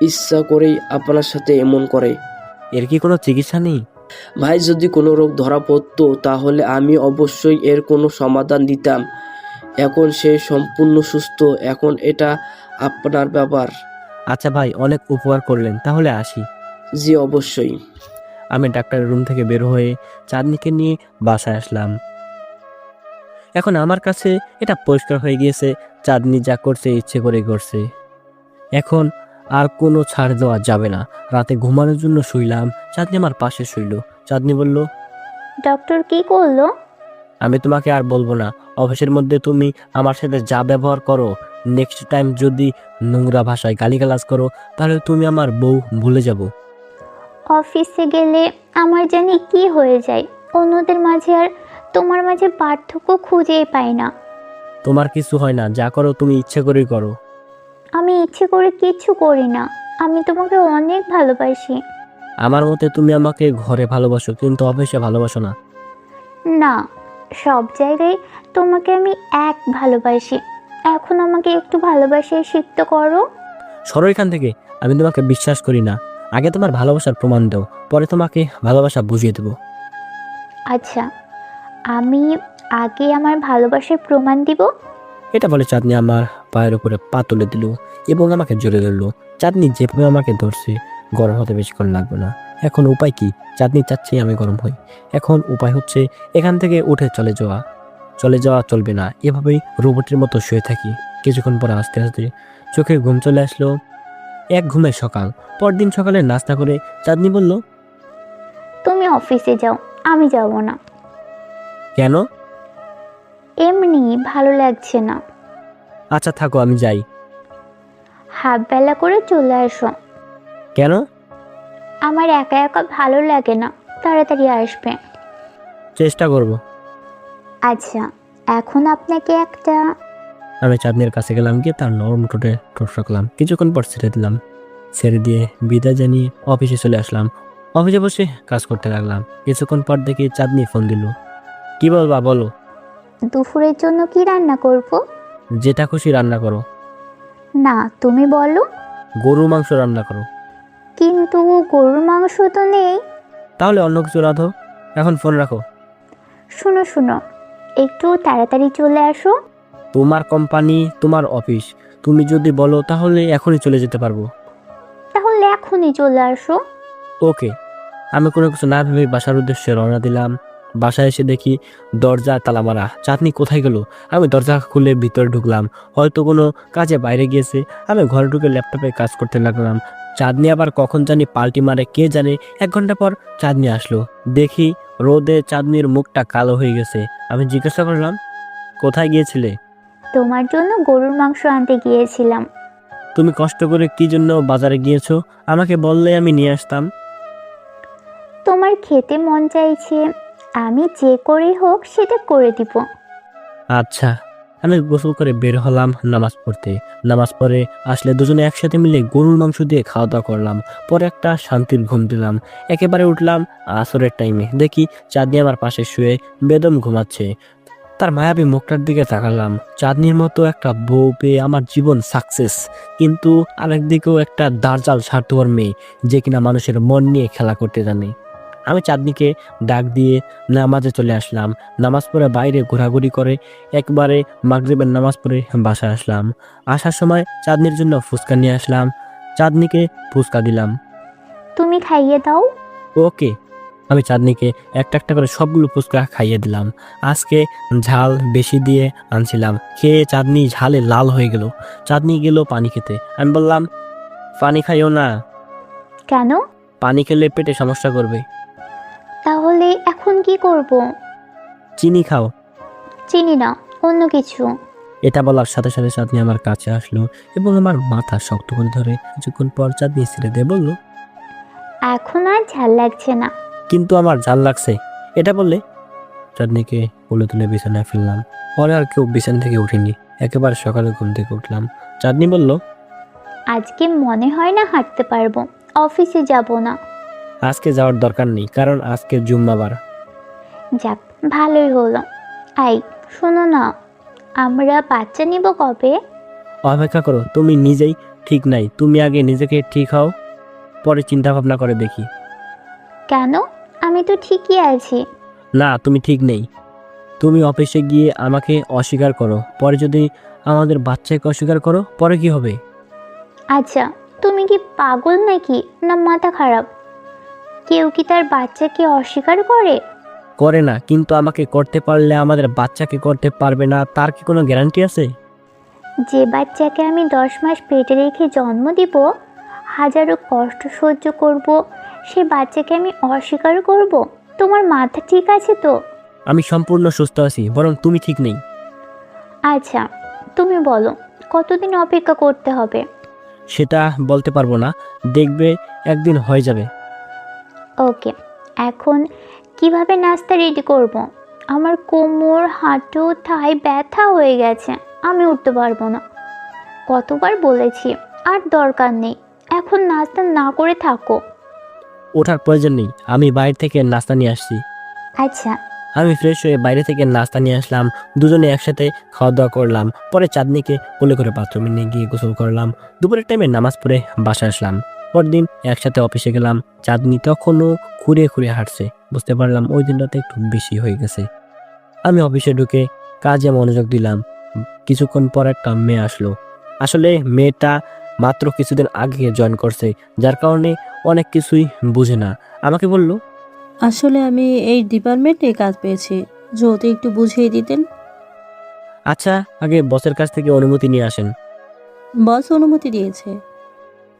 ইচ্ছা করেই আপনার সাথে এমন করে। এর কি কোনো চিকিৎসা নেই? ভাই, যদি কোনো রোগ ধরা পড়তো তাহলে আমি অবশ্যই এর কোনো সমাধান দিতাম। এখন সে সম্পূর্ণ সুস্থ, এখন এটা আপনার ব্যাপার। আচ্ছা ভাই, অনেক উপকার করলেন, তাহলে আসি। জি, অবশ্যই। আমি ডাক্তারের রুম থেকে বের হয়ে চাঁদনিকে নিয়ে বাসায় আসলাম। এখন আমার কাছে এটা পরিষ্কার হয়ে গিয়েছে, চাঁদনি যা করছে ইচ্ছে করে করছে। এখন আর কোনো ছাড় দেওয়া যাবে না। রাতে ঘুমানোর জন্য শুইলাম। চাঁদনি আমার পাশে শুইল। চাঁদনি বলল, ডক্টর কি করলো? আমি তোমাকে আর বলবো না। অফিসের মধ্যে তুমি আমার সাথে যা ব্যবহার করো, নেক্সট টাইম যদি নোংরা ভাষায় গালিগালাজ করো, তাহলে তুমি আমার বউ ভুলে যাব। অফিসে গেলে আমার জানি কি হয়ে যায়। অন্যদের মাঝে আর তোমার মাঝে পার্থক্য খুঁজেই পাই না। তোমার কিছু হয় না, যা করো তুমি ইচ্ছে করেই করো। আমি ইচ্ছে করে কিচ্ছু করি না। আমি তোমাকে অনেক ভালোবাসি। আমার মতে তুমি আমাকে ঘরে ভালোবাসো, কিন্তু অফিসে ভালোবাসো না। না, সব জায়গায় তোমাকে আমি এক ভালোবাসি। এখন আমাকে একটু ভালোবাসে শিখতে করো। সরো এখান থেকে। আমি তোমাকে বিশ্বাস করি না। আগে তোমার ভালোবাসার প্রমাণ দাও, পরে তোমাকে ভালোবাসা বুঝিয়ে দেবো। আচ্ছা, আমি আগে আমার ভালোবাসার প্রমাণ দিব। এটা বলে চাঁদনি আমার পায়ের উপরে পা তুলে দিল এবং আমাকে জড়িয়ে ধরলো। চাঁদনি যেভাবে আমাকে ধরছে, গরম হতে বেশিক্ষণ লাগবে না। এখন উপায় কি? চাঁদনি চাচ্ছেই আমি গরম হই। এখন উপায় হচ্ছে এখান থেকে উঠে চলে যাওয়া। চলে যাওয়া চলবে না, এভাবেই রোবটের মতো শুয়ে থাকি। কিছুক্ষণ পর আস্তে আস্তে চোখে ঘুম চলে আসলো। এক ঘুমে সকাল। পরদিন সকালে নাস্তা করে চাঁদনি বলল, তুমি অফিসে যাও, আমি যাব না। কেন? এমনি ভালো লাগছে না। আচ্ছা থাকো, আমি যাই। হাফ বেলা করে চলে আসো। কেন? আমার একা একা ভালো লাগে না, তাড়াতাড়ি আসবে। চেষ্টা করব। আচ্ছা, এখন আপনাকে একটা। আমি চাঁদনির কাছে গেলাম, গিয়ে তার নরম ঠোঁটে ঠোঁট রাখলাম। কিছুক্ষণ পর ছেড়ে দিলাম। ছেড়ে দিয়ে বিদায় জানিয়ে অফিসে চলে আসলাম। অফিসে বসে কাজ করতে লাগলাম। কিছুক্ষণ পর দেখি চাঁদনি ফোন দিল। কি বলবা, বলো। দুপুরের জন্য কি রান্না করব? যেটা খুশি রান্না করো। না, তুমি বলো। গরুর মাংস রান্না করো। কিন্তু গরুর মাংস তো নেই। তাহলে অন্য কিছু রাঁধো। এখন ফোন রাখো। শোনো শোনো, একটু তাড়াতাড়ি চলে আসো। তোমার কোম্পানি, তোমার অফিস, তুমি যদি বলো তাহলে এখনই চলে যেতে পারবো। তাহলে এখনই চলে আসো। ওকে। আমি কোনো কিছু না ভেবে বাসার উদ্দেশ্যে রওনা দিলাম। বাসায় এসে দেখি দরজা তালা মারা। চাঁদনি কোথায় গেল? আমি দরজা খুলে ভিতরে ঢুকলাম, হয়তো কোনো কাজে বাইরে গিয়েছে। আমি ঘরে ঢুকে ল্যাপটপে কাজ করতে লাগলাম। চাঁদনি আবার কখন জানি পাল্টি মারে কে জানে। 1 ঘন্টা পর চাঁদনি আসলো, দেখি রোদে চাঁদনির মুখটা কালো হয়ে গেছে। আমি জিজ্ঞাসা করলাম, কোথায় গিয়েছিলে? তোমার জন্য গরুর মাংস আনতে গিয়েছিলাম। তুমি কষ্ট করে কি জন্য বাজারে গিয়েছো? আমাকে বললে আমি নিয়ে আসতাম। তোমার খেতে মন চাইছে, আমি যে করেই হোক সেটা করে দিব। আচ্ছা। আমি গোসল করে বের হলাম নামাজ পড়তে। নামাজ পড়ে আসলে দুজনে একসাথে মিলে গরুর মাংস দিয়ে খাওয়া দাওয়া করলাম। পরে একটা শান্তির ঘুম দিলাম। একেবারে উঠলাম আসরের টাইমে, দেখি চাঁদনি আমার পাশে শুয়ে বেদম ঘুমাচ্ছে। তার মায়াবী মুখটার দিকে তাকালাম। চাঁদনির মতো একটা বউ পেয়ে আমার জীবন সাকসেস। কিন্তু আরেকদিকেও একটা দার্জাল স্বার্থপর মেয়ে, যে কিনা মানুষের মন নিয়ে খেলা করতে জানে। আমি চাঁদনিকে ডাক দিয়ে নামাজে চলে আসলাম। নামাজ পড়ে বাইরে ঘোরাঘুরি করে একবারে মাগরিবের নামাজ পড়ে বাসায় আসলাম। আসার সময় চাঁদনির জন্য ফুচকা নিয়ে আসলাম। চাঁদনিকে ফুচকা দিলাম। তুমি খাইয়ে দাও। ওকে। আমি চাঁদনিকে একটা একটা করে সবগুলো ফুচকা খাইয়ে দিলাম। আজকে ঝাল বেশি দিয়ে আনছিলাম। খেয়ে চাঁদনি ঝালে লাল হয়ে গেল। চাঁদনি গেল পানি খেতে। আমি বললাম, পানি খাইও না, কেন? পানি খেলে পেটে সমস্যা করবে। তাহলে এখন কি করব? চিনি খাও। চিনি না, অন্য কিছু। এটা বলার সাথে সাথে চাঁদনি আমার কাছে আসলো এবং আমার মাথা শক্ত করে ধরে কিছুক্ষণ পর চাঁদনি ছেড়ে দিয়ে বলল, এখন আর ঝাল লাগছে না। কিন্তু আমার ঝাল লাগছে। এটা বললে চাঁদনিকে কোলে তুলে বিছানায় ফেললাম। পরে আর কেউ বিছানা থেকে উঠিনি। একেবারে সকালে ঘুম থেকে উঠলাম। চাঁদনি বলল, আজকে মনে হয় না হাঁটতে পারবো, অফিসে যাব না। আজকে যাওয়ার দরকার নেই, কারণ আজকে জুম্মাবার। যাক, ভালোই হলো। আই, শোনো না, আমরা বাচ্চা নিব কবে? অপেক্ষা করো, তুমি নিজেই ঠিক নাই। তুমি আগে নিজেকে ঠিক হও, পরে চিন্তা ভাবনা করে দেখি। কেন? আমি তো ঠিকই আছি। না, তুমি ঠিক নেই। তুমি অফিসে গিয়ে আমাকে অস্বীকার করো, পরে যদি আমাদের বাচ্চাকে অস্বীকার করো, পরে কি হবে? আচ্ছা, তুমি কি পাগল নাকি, না মাথা খারাপ? কেউ কি তার বাচ্চাকে অস্বীকার করে? করে না, কিন্তু আমাকে করতে পারলে আমাদের বাচ্চাকে করতে পারবে না, তার কি কোনো গ্যারান্টি আছে? যে বাচ্চাকে আমি 10 মাস পেটে রেখে জন্ম দিব, হাজারো কষ্ট সহ্য করব, সে বাচ্চাকে আমি অস্বীকার করব? তোমার মাথা ঠিক আছে তো? আমি সম্পূর্ণ সুস্থ আছি, বরং তুমি ঠিক নেই। আচ্ছা, তুমি বলো কতদিন অপেক্ষা করতে হবে? সেটা বলতে পারবো না, দেখবে একদিন হয়ে যাবে। ওকে, এখন কিভাবে নাস্তা রেডি করব? আমার কোমর, হাঁটু, থাই ব্যথা হয়ে গেছে, আমি উঠতে পারবো না। কতবার বলেছি আর দরকার নেই, এখন নাস্তা না করে থাকো। ওঠার প্রয়োজন নেই, আমি বাইরে থেকে নাস্তা নিয়ে আসছি। আচ্ছা। আমি ফ্রেশ হয়ে বাইরে থেকে নাস্তা নিয়ে আসলাম। দুজনে একসাথে খাওয়া দাওয়া করলাম। পরে চাঁদনিকে কোলে করে বাথরুমে নিয়ে গিয়ে গোসল করলাম। দুপুরের টাইমে নামাজ পড়ে বাসায় আসলাম। পরদিন একসাথে অফিসে গেলাম। চাঁদনি তখনও খুঁড়ে খুঁড়ে হাঁটছে। বুঝতে পারলাম ওই দিনটাতে একটু বেশি হয়ে গেছে। আমি অফিসে ঢুকে কাজে মনোযোগ দিলাম। কিছুক্ষণ পর একটা মেয়ে আসলো। আসলে মেয়েটা মাত্র কিছুদিন আগে জয়েন করছে, যার কারণে অনেক কিছুই বুঝে না। আমাকে বলল, আসলে আমি এই ডিপার্টমেন্টে কাজ পেয়েছি, যদি একটু বুঝিয়ে দিতেন। আচ্ছা, আগে বসের কাছ থেকে অনুমতি নিয়ে আসেন। বস অনুমতি দিয়েছে।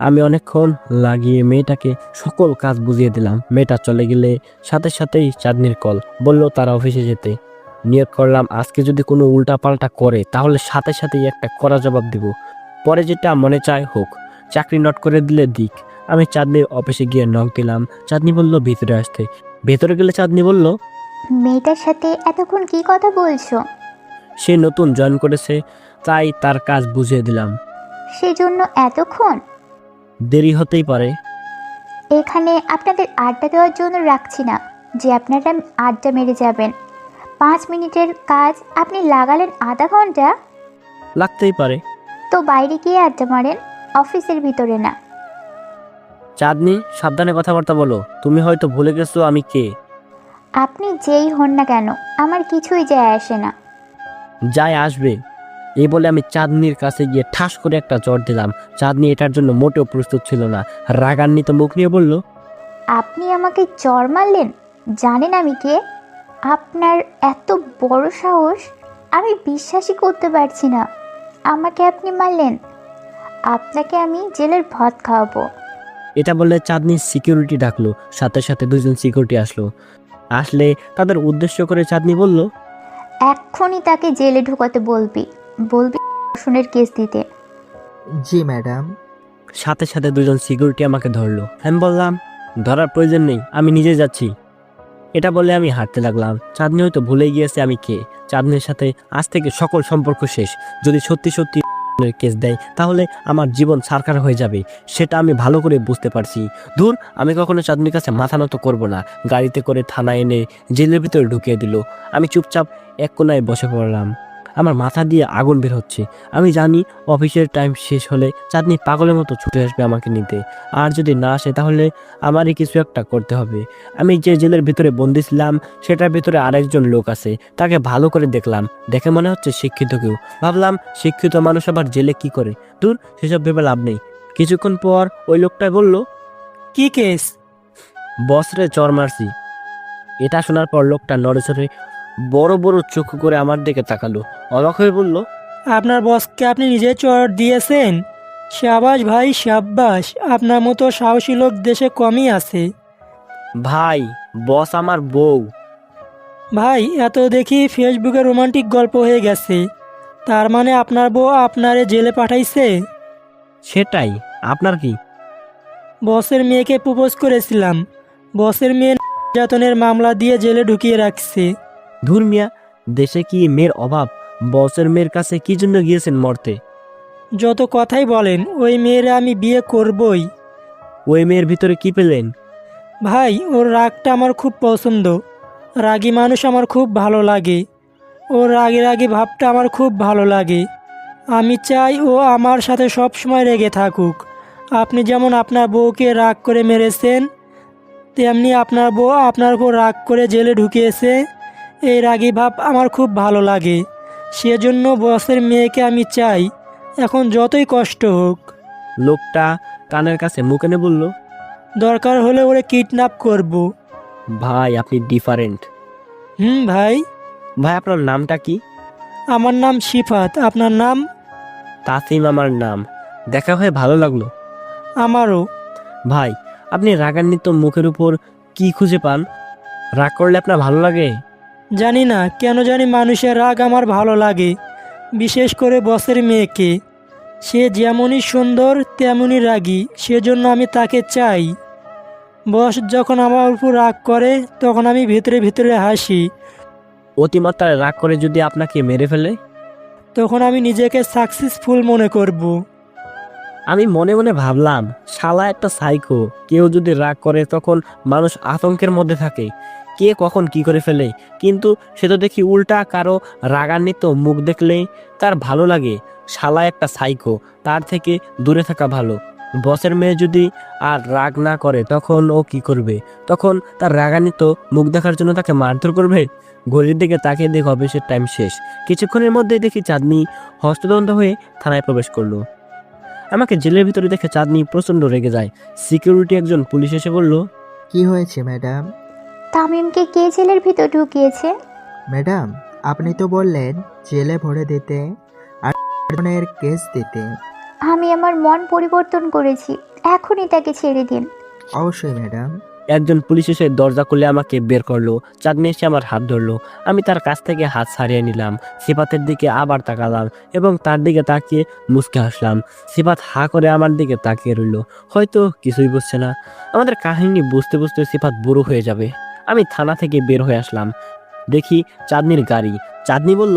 আমি অনেকক্ষণ লাগিয়ে মেয়েটাকে সকল কাজ বুঝিয়ে দিলাম। মেয়েটা চলে গেলে সাথে সাথেই চাঁদনির কল, বলল তারা অফিসে যেতে। নিয়ত করলাম আজকে যদি কোনো উল্টাপাল্টা করে তাহলে সাথে সাথেই একটা কড়া জবাব দিব। পরে যেটা মনে চায় হোক, চাকরি নট করে দিলে দিক। আমি চাঁদনির অফিসে গিয়ে নক দিলাম। চাঁদনি বলল ভিতরে আসতে। ভেতরে গেলে চাঁদনি বলল, মেয়েটার সাথে এতক্ষণ কি কথা বলছো? সে নতুন জয়েন করেছে, তাই তার কাজ বুঝিয়ে দিলাম। সেজন্য এতক্ষণ? দেরি হতেই পারে। এখানে আপনাদের আড্ডা দেওয়ার জন্য রাখছি না যে আপনারা আড্ডা মেরে যাবেন। 5 মিনিটের কাজ আপনি লাগালেন আধা ঘন্টা। লাগতেই পারে। তো বাইরে গিয়ে আড্ডা মারেন, অফিসের ভিতরে না। চাঁদনি, সাবধানে কথাবার্তা বলো। তুমি হয়তো ভুলে গেছো আমি কে। আপনি যেই হন না কেন, আমার কিছুই যায় আসে না। যায় আসবে। এই বলে আমি চাঁদনির কাছে গিয়ে ঠাস করে একটা চড় দিলাম। চাঁদনি এটার জন্য মোটেও প্রস্তুত ছিল না। রাগান্বিত মুখ নিয়ে বলল, আপনি আমাকে চড় মারলেন? জানেন আমি কে? আপনার এত বড় সাহস, আমি বিশ্বাসই করতে পারছি না। আমাকে আপনি মারলেন, আপনাকে আমি জেলের ভাত খাওয়াবো। এটা বলে চাঁদনি সিকিউরিটি ডাকলো, সাথে সাথে দুজন সিকিউরিটি আসলে তাদের উদ্দেশ্য করে চাঁদনি বলল, এক্ষুনি তাকে জেলে ঢোকাতে বলবি বলবি ধর্ষণের কেস দিতে। জি ম্যাডাম। সাথে সাথে দুজন সিকিউরিটি আমাকে ধরলো। আমি বললাম, ধরার প্রয়োজন নেই, আমি নিজে যাচ্ছি। এটা বলে আমি হাঁটতে লাগলাম। চাঁদনি হয়তো ভুলে গিয়েছে আমি কে। চাঁদনির সাথে আজ থেকে সকল সম্পর্ক শেষ। যদি সত্যি সত্যি কেস দেয় তাহলে আমার জীবন সারকার হয়ে যাবে, সেটা আমি ভালো করে বুঝতে পারছি। দূর, আমি কখনো চাঁদনির কাছে মাথা নত করবো না। গাড়িতে করে থানায় এনে জেলের ভিতরে ঢুকিয়ে দিল। আমি চুপচাপ এক কোনায় বসে পড়লাম। আমার মাথা দিয়ে আগুন বের হচ্ছে। আমি জানি অফিসের টাইম শেষ হলে চাঁদনি পাগলের মতো ছুটে আসবে আমাকে নিতে। আর যদি না আসে তাহলে আমারই কিছু একটা করতে হবে। আমি যে জেলের ভিতরে বন্দি ছিলাম সেটার ভিতরে আরেকজন লোক আছে। তাকে ভালো করে দেখলাম, দেখে মনে হচ্ছে শিক্ষিত কেউ। ভাবলাম, শিক্ষিত মানুষ আবার জেলে কি করে? দূর, সেসব ভেবে লাভ নেই। কিছুক্ষণ পর ওই লোকটা বলল, কি কেস? বসরে চর মারছি। এটা শোনার পর লোকটা নড়েচড়ে বড় বড় চোখ করে আমার দিকে তাকালো, অবাক হয়ে বলল, আপনার বসকে আপনি নিজে চড় দিয়েছেন? শাবাশ ভাই শাবাশ, আপনার মতো সাহসী লোক দেশে কমই আছে। ভাই, বস আমার বউ। ভাই, এত দেখি ফেসবুকে রোমান্টিক গল্প হয়ে গেছে। তার মানে আপনার বউ আপনারে জেলে পাঠাইছে? সেটাই, আপনার কি? বসের মেয়েকে প্রপোজ করেছিলাম, বসের মেয়ে নির্যাতনের মামলা দিয়ে জেলে ঢুকিয়ে রাখছে। ধুর মিয়া, দেশে কি মেয়ের অভাব? বসের মেয়ের কাছে কি জন্য গিয়েছেন মরতে? যত কথাই বলেন, ওই মেয়েরা আমি বিয়ে করবই। ওই মেয়ের ভিতরে কি পেলেন? ভাই, ওর রাগটা আমার খুব পছন্দ। রাগী মানুষ আমার খুব ভালো লাগে। ওর রাগে রাগে ভাবটা আমার খুব ভালো লাগে। আমি চাই ও আমার সাথে সব সময় রেগে থাকুক। আপনি যেমন আপনার বউকে রাগ করে মেরেছেন, তেমনি আপনার বউ আপনার উপর রাগ করে জেলে ঢুকিয়েছে। এই রাগী ভাব আমার খুব ভালো লাগে। সেজন্য বসের মেয়েকে আমি চাই, এখন যতই কষ্ট হোক। লোকটা কানের কাছে মুখ এনে বলল, দরকার হলে ওরে কিডন্যাপ করব। ভাই আপনি ডিফারেন্ট। ভাই। ভাই আপনার নামটা কি? আমার নাম শিফাত, আপনার নাম? তাসিম আমার নাম। দেখা হয়ে ভালো লাগলো। আমারও। ভাই, আপনি রাগান্বিত মুখের উপর কি খুঁজে পান? রাগ করলে আপনার ভালো লাগে? জানি না, কেন জানি মানুষের রাগ আমার ভালো লাগে, বিশেষ করে বসের মেয়েকে। সে যেমনই সুন্দর তেমনই রাগী, সেজন্য আমি তাকে চাই। বস যখন আমার উপর রাগ করে তখন আমি ভিতরে ভিতরে হাসি। অতিমাত্রায় রাগ করে যদি আপনাকে মেরে ফেলে? তখন আমি নিজেকে সাকসেসফুল মনে করব। আমি মনে মনে ভাবলাম, শালা একটা সাইকো। কেউ যদি রাগ করে তখন মানুষ আতঙ্কের মধ্যে থাকে, কে কখন কি করে ফেলে। কিন্তু সে তো দেখি উল্টা, কারো রাগান্বিত মুখ দেখলে তার ভালো লাগে। শালা একটা সাইকো, তার থেকে দূরে থাকা ভালো। বসের মেয়ে যদি আর রাগ না করে তখন ও কি করবে? তখন তার রাগান্বিত মুখ দেখার জন্য তাকে মারধর করবে? ঘড়ির দিকে তাকিয়ে দেখে অফিসের টাইম শেষ। কিছুক্ষণের মধ্যেই দেখি চাঁদনি হস্তদন্ত হয়ে থানায় প্রবেশ করলো। আমাকে জেলের ভিতরে দেখে চাঁদনি প্রচন্ড রেগে যায়। সিকিউরিটি একজন পুলিশ এসে বলল, কি হয়েছে ম্যাডাম? তামিমকে কে জেলের ভিতর ঢুকিয়েছে? ম্যাডাম, আপনি তো বললেন জেলে ভরে দিতে আর ধরনের কেস দিতে। আমি আমার মন পরিবর্তন করেছি, এখনই তাকে ছেড়ে দিন। অবশ্যই ম্যাডাম। একজন পুলিশ এসে দরজা খুলে আমাকে বের করলো। চাঁদনি এসে আমার হাত ধরলো। আমি তার কাছ থেকে হাত ছাড়িয়ে নিলাম। সিফাতের দিকে আবার তাকালাম এবং তার দিকে তাকিয়ে মুচকে হাসলাম। সিফাত হা করে আমার দিকে তাকিয়ে রইল, হয়তো কিছুই বুঝছে না। আমাদের কাহিনী বুঝতে বুঝতে সিফাত বুড়ো হয়ে যাবে। আমি থানা থেকে বের হয়ে আসলাম, দেখি চাঁদনির গাড়ি। চাঁদনি বলল,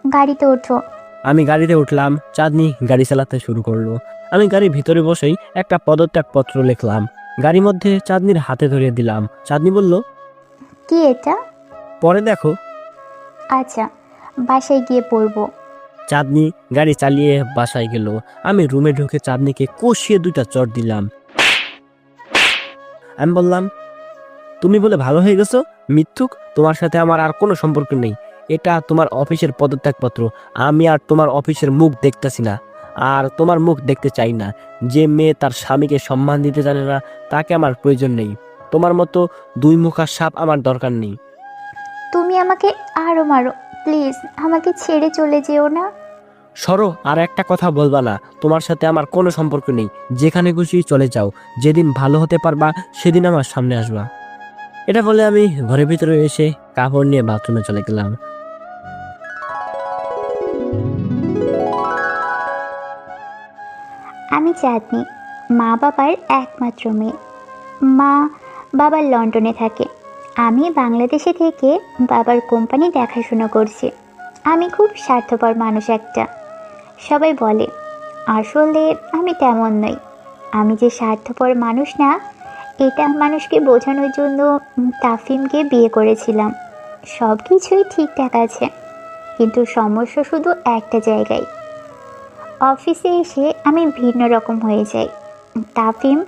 গাড়িতে ওঠো। আমি গাড়িতে উঠলাম। চাঁদনি গাড়ি চালাতে শুরু করলো। আমি গাড়ির ভিতরে বসেই একটা পদত্যাগপত্র লিখলাম, গাড়ির মধ্যে চাঁদনির হাতে ধরিয়ে দিলাম। চাঁদনি বলল, কি এটা? পরে দেখো। আচ্ছা, বাসায় গিয়ে পড়বো। চাঁদনি গাড়ি চালিয়ে বাসায় গেল। আমি রুমে ঢুকে চাঁদনিকে কষিয়ে 2টা চড় দিলাম। আমি বললাম, তুমি বলে ভালো হয়ে গেছো? মিথ্যুক, তোমার সাথে আমার আর কোনো সম্পর্ক নেই। এটা তোমার অফিসের পদত্যাগপত্র। আমি আর তোমার অফিসের মুখ দেখতেছি না, আর তোমার মুখ দেখতে চাই না। যে মেয়ে তার স্বামীকে সম্মান দিতে জানে না তাকে আমার প্রয়োজন নেই। তোমার মতো 2 মুখা সাপ আমার দরকার নেই। তুমি আমাকে আরও মারো, প্লিজ আমাকে ছেড়ে চলে যেও না। সরো, আর একটা কথা বলবা না। তোমার সাথে আমার কোনো সম্পর্ক নেই। যেখানে খুশি চলে যাও। যেদিন ভালো হতে পারবা সেদিন আমার সামনে আসবা। এটা বলে আমি ঘরের ভিতরে এসে কাপড় নিয়ে বাথরুমে চলে গেলাম। আমি চাঁদনি, মা বাবার একমাত্র মেয়ে। মা বাবার লন্ডনে থাকে, আমি বাংলাদেশে থেকে বাবার কোম্পানি দেখাশোনা করছি। আমি খুব স্বার্থপর মানুষ একটা। সবাই বলে, আসলে আমি তেমন নই। আমি যে স্বার্থপর মানুষ না, এটা মানুষকে বোঝানোর জন্য তাফিমকে বিয়ে করেছিলাম। সব কিছুই ঠিকঠাক আছে, কিন্তু সমস্যা শুধু একটা জায়গায়। অফিসে এসে আমি ভিন্ন রকম হয়ে যাই। তাফিম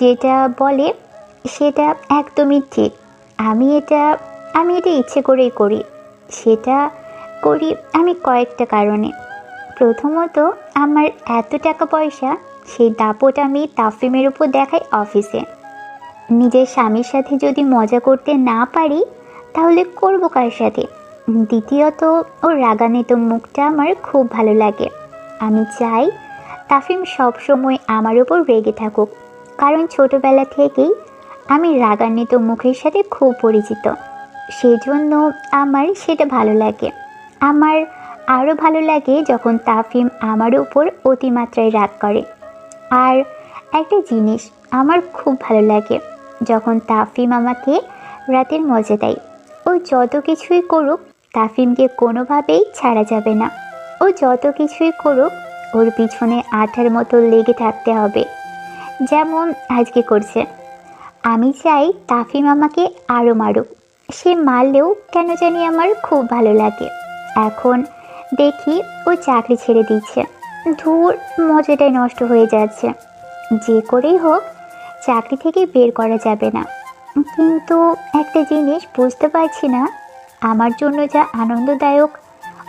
যেটা বলে সেটা একদমই ঠিক। আমি এটা ইচ্ছে করেই করি। সেটা করি আমি কয়েকটা কারণে। প্রথমত, আমার এত টাকা পয়সা, সেই দাপট আমি তাফিমের উপর দেখাই অফিসে। নিজের স্বামীর সাথে যদি মজা করতে না পারি, তাহলে করবো কার সাথে? দ্বিতীয়ত, ওর রাগান্বিত মুখটা আমার খুব ভালো লাগে। আমি চাই তাফিম সবসময় আমার উপর রেগে থাকুক, কারণ ছোটবেলা থেকেই আমি রাগান্বিত মুখের সাথে খুব পরিচিত। সেজন্য আমার সেটা ভালো লাগে। আমার আরও ভালো লাগে যখন তাফিম আমার উপর অতিমাত্রায় রাগ করে। আর একটা জিনিস আমার খুব ভালো লাগে, যখন তাফিম আমাকে রাতের মজা দেয়। ও যত কিছুই করুক, তাফিমকে কোনোভাবেই ছাড়া যাবে না। ও যত কিছুই করুক, ওর পিছনে আঠার মতো লেগে থাকতে হবে, যেমন আজকে করছে। আমি চাই তাফিম আমাকে আরও মারুক। সে মারলেও কেন জানি আমার খুব ভালো লাগে। এখন দেখি ও চাকরি ছেড়ে দিচ্ছে। ধুর, মজাটাই নষ্ট হয়ে যাচ্ছে। যে করেই হোক চাকরি থেকে বের করা যাবে না। কিন্তু একটা জিনিস বুঝতে পারছি না, আমার জন্য যা আনন্দদায়ক,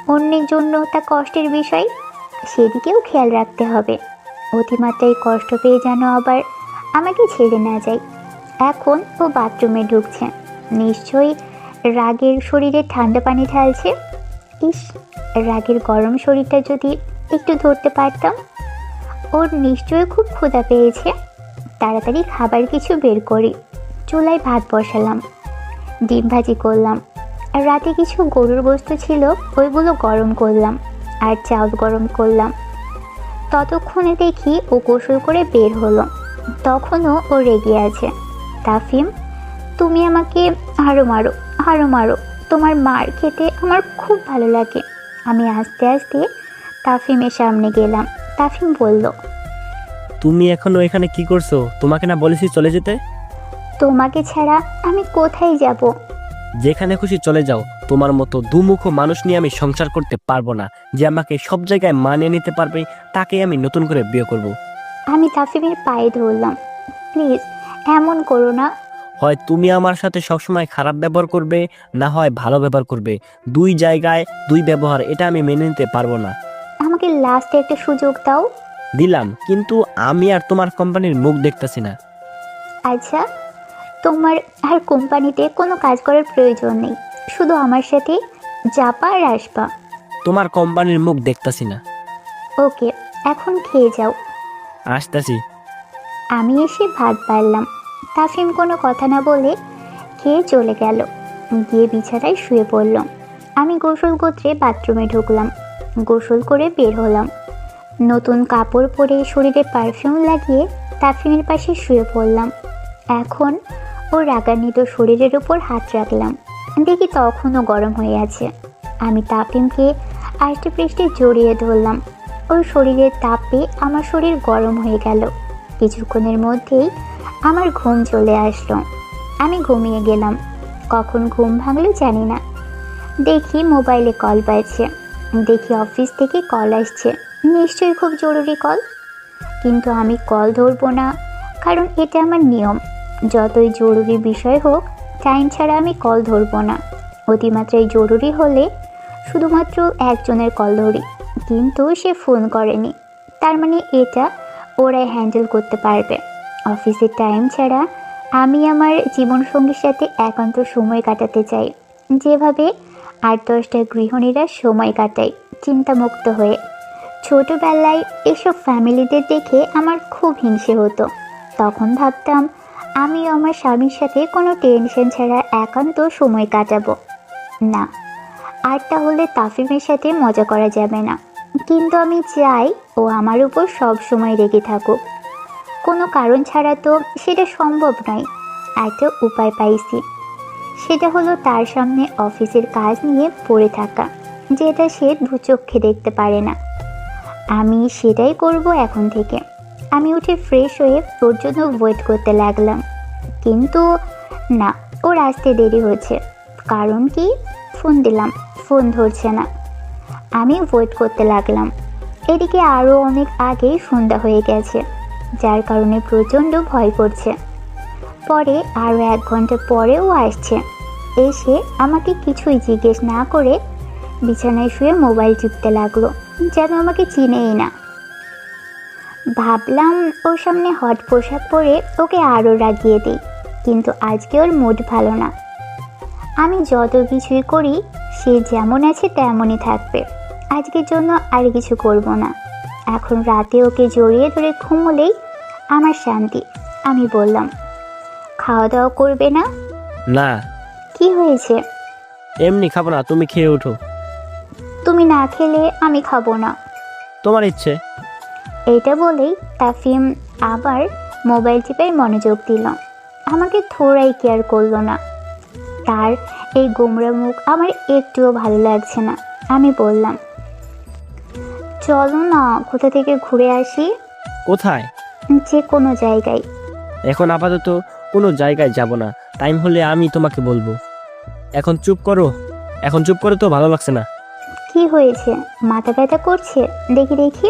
অন্যের জন্য তা কষ্টের বিষয়। সেদিকেও খেয়াল রাখতে হবে। অতিমাত্রায় কষ্ট পেয়ে যেন আবার আমাকে ছেড়ে না যায়। এখন ও বাথরুমে ঢুকছে, নিশ্চয়ই রাগের শরীরে ঠান্ডা পানি ঢালছে। ইস, রাগের গরম শরীরটা যদি একটু ধরতে পারতাম। ওর নিশ্চয়ই খুব ক্ষুধা পেয়েছে। তাড়াতাড়ি খাবার কিছু বের করি। চুলায় ভাত বসালাম, ডিম ভাজি করলাম। আর রাতে কিছু গরুর গোস্ত ছিল, ওইগুলো গরম করলাম। আর চাউল গরম করলাম। ততক্ষণে দেখি ও গোসল করে বের হলো। তখনও ও রেগে আছে। তাফিম, তুমি আমাকে আরও মারো, আরও মারো। তোমার মার খেতে আমার খুব ভালো লাগে। আমি আস্তে আস্তে তাফিমের সামনে গেলাম। তাফিম বলল, তুমি এখনো এখানে কি করছো? তোমাকে না বলেছি চলে যেতে? তোমাকে ছাড়া আমি কোথায় যাব? যেখানে খুশি চলে যাও। তোমার মতো দুমুখো মানুষ নিয়ে আমি সংসার করতে পারবো না। যে আমাকে সব জায়গায় মানিয়ে নিতে পারবে, তাকে আমি নতুন করে বিয়ে করব। আমি তাফিমের পায়ে ধরলাম। প্লিজ এমন করো না। হয় তুমি আমার সাথে সবসময় খারাপ ব্যবহার করবে, না হয় ভালো ব্যবহার করবে। দুই জায়গায় দুই ব্যবহার, এটা আমি মেনে নিতে পারবো না। আমাকে লাস্টে একটা সুযোগ দাও। দিলাম, কিন্তু আমি আর তোমার কোম্পানির মুখ দেখতেছি না। আচ্ছা, তোমার আর কোম্পানিতে কোনো কাজ করার প্রয়োজন নেই। শুধু আমার সাথে যাবা আর আসবা। তোমার কোম্পানির মুখ দেখতেছি না। ওকে, এখন খেয়ে যাও। আসতেছি। আমি এসে ভাত বাড়লাম। তাফিম কোনো কথা না বলে খেয়ে চলে গেল। গিয়ে বিছানায় শুয়ে পড়ল। আমি গোসল গোত্রে বাথরুমে ঢুকলাম। গোসল করে বের হলাম। নতুন কাপড় পরে শরীরে পারফিউম লাগিয়ে তাফিমের পাশে শুয়ে পড়লাম। এখন ওর রাগান্বিত শরীরের উপর হাত রাখলাম। দেখি তখনও গরম হয়ে আছে। আমি তাফিমকে আষ্টে পৃষ্ঠে জড়িয়ে ধরলাম। ওর শরীরের তাপে আমার শরীর গরম হয়ে গেল। কিছুক্ষণের মধ্যেই আমার ঘুম চলে আসলো। আমি ঘুমিয়ে গেলাম। কখন ঘুম ভাঙলো জানি না। দেখি মোবাইলে কল পাচ্ছে। দেখি অফিস থেকে কল আসছে, নিশ্চয়ই খুব জরুরি কল। কিন্তু আমি কল ধরবো না, কারণ এটা আমার নিয়ম। যতই জরুরি বিষয় হোক, টাইম ছাড়া আমি কল ধরবো না। অতিমাত্রায় জরুরি হলে শুধুমাত্র একজনের কল ধরি, কিন্তু সে ফোন করেনি, তার মানে এটা ওরাই হ্যান্ডেল করতে পারবে। অফিসের টাইম ছাড়া আমি আমার জীবনসঙ্গীর সাথে একান্ত সময় কাটাতে চাই। যেভাবে 8-10টা গৃহিণীরা সময় কাটায় চিন্তামুক্ত হয়ে। ছোটবেলায় এসব ফ্যামিলিদের দেখে আমার খুব হিংসে হতো। তখন ভাবতাম আমিও আমার স্বামীর সাথে কোনো টেনশন ছাড়া একান্ত সময় কাটাবো। না, আর তাহলে তাফিমের সাথে মজা করা যাবে না। কিন্তু আমি চাই ও আমার উপর সব সময় রেগে থাকুক। কোনো কারণ ছাড়া তো সেটা সম্ভব নয়। একটা উপায় পাইছি, সেটা হলো তার সামনে অফিসের কাজ নিয়ে পড়ে থাকা, যেটা সে দুচক্ষে দেখতে পারে না। আমি সেটাই করব এখন থেকে। আমি উঠে ফ্রেশ হয়ে ওর জন্য ওয়েট করতে লাগলাম, কিন্তু না, ওর আসতে দেরি হচ্ছে। কারণ কি? ফোন দিলাম, ফোন ধরছে না। আমি ওয়েট করতে লাগলাম। এদিকে আরও অনেক আগেই সন্ধ্যা হয়ে গেছে, যার কারণে প্রচণ্ড ভয় করছে। পরে আরও 1 ঘন্টা পরেও আসছে। এসে আমাকে কিছুই জিজ্ঞেস না করে বিছানায় শুয়ে মোবাইল টিপতে লাগলো, যেন আমাকে চিনেই না। ভাবলাম ওর সামনে হট পোশাক পরে ওকে আরও রাগিয়ে দিই, কিন্তু আজকে ওর মুড ভালো না। আমি যত কিছুই করি সে যেমন আছে তেমনই থাকবে। আজকের জন্য আর কিছু করব না। এখন রাতে ওকে জড়িয়ে ধরে ঘুমোলেই আমার শান্তি। আমি বললাম, খাওয়া দাওয়া করবে না? না, কি হয়েছে? এমনি খাবো না, তুমি খেয়ে ওঠো। তুমি না খেলে আমি খাবো না। তোমার ইচ্ছে। এইটা বলেই তাফিম আবার মোবাইল টিপে মনোযোগ দিল। আমাকে থোড়াই কেয়ার করলো না। তার এই গোমরা মুখ আমার একটুও ভালো লাগছে না। আমি বললাম, চলো না, কোথা থেকে ঘুরে আসি। কোথায়? যে কোনো জায়গায়। এখন আপাতত কোনো জায়গায় যাব না, টাইম হলে আমি তোমাকে বলবো। এখন চুপ করো, এখন চুপ করে তো ভালো লাগছে না। কি হয়েছে? মাথা ব্যথা করছে? দেখি দেখি।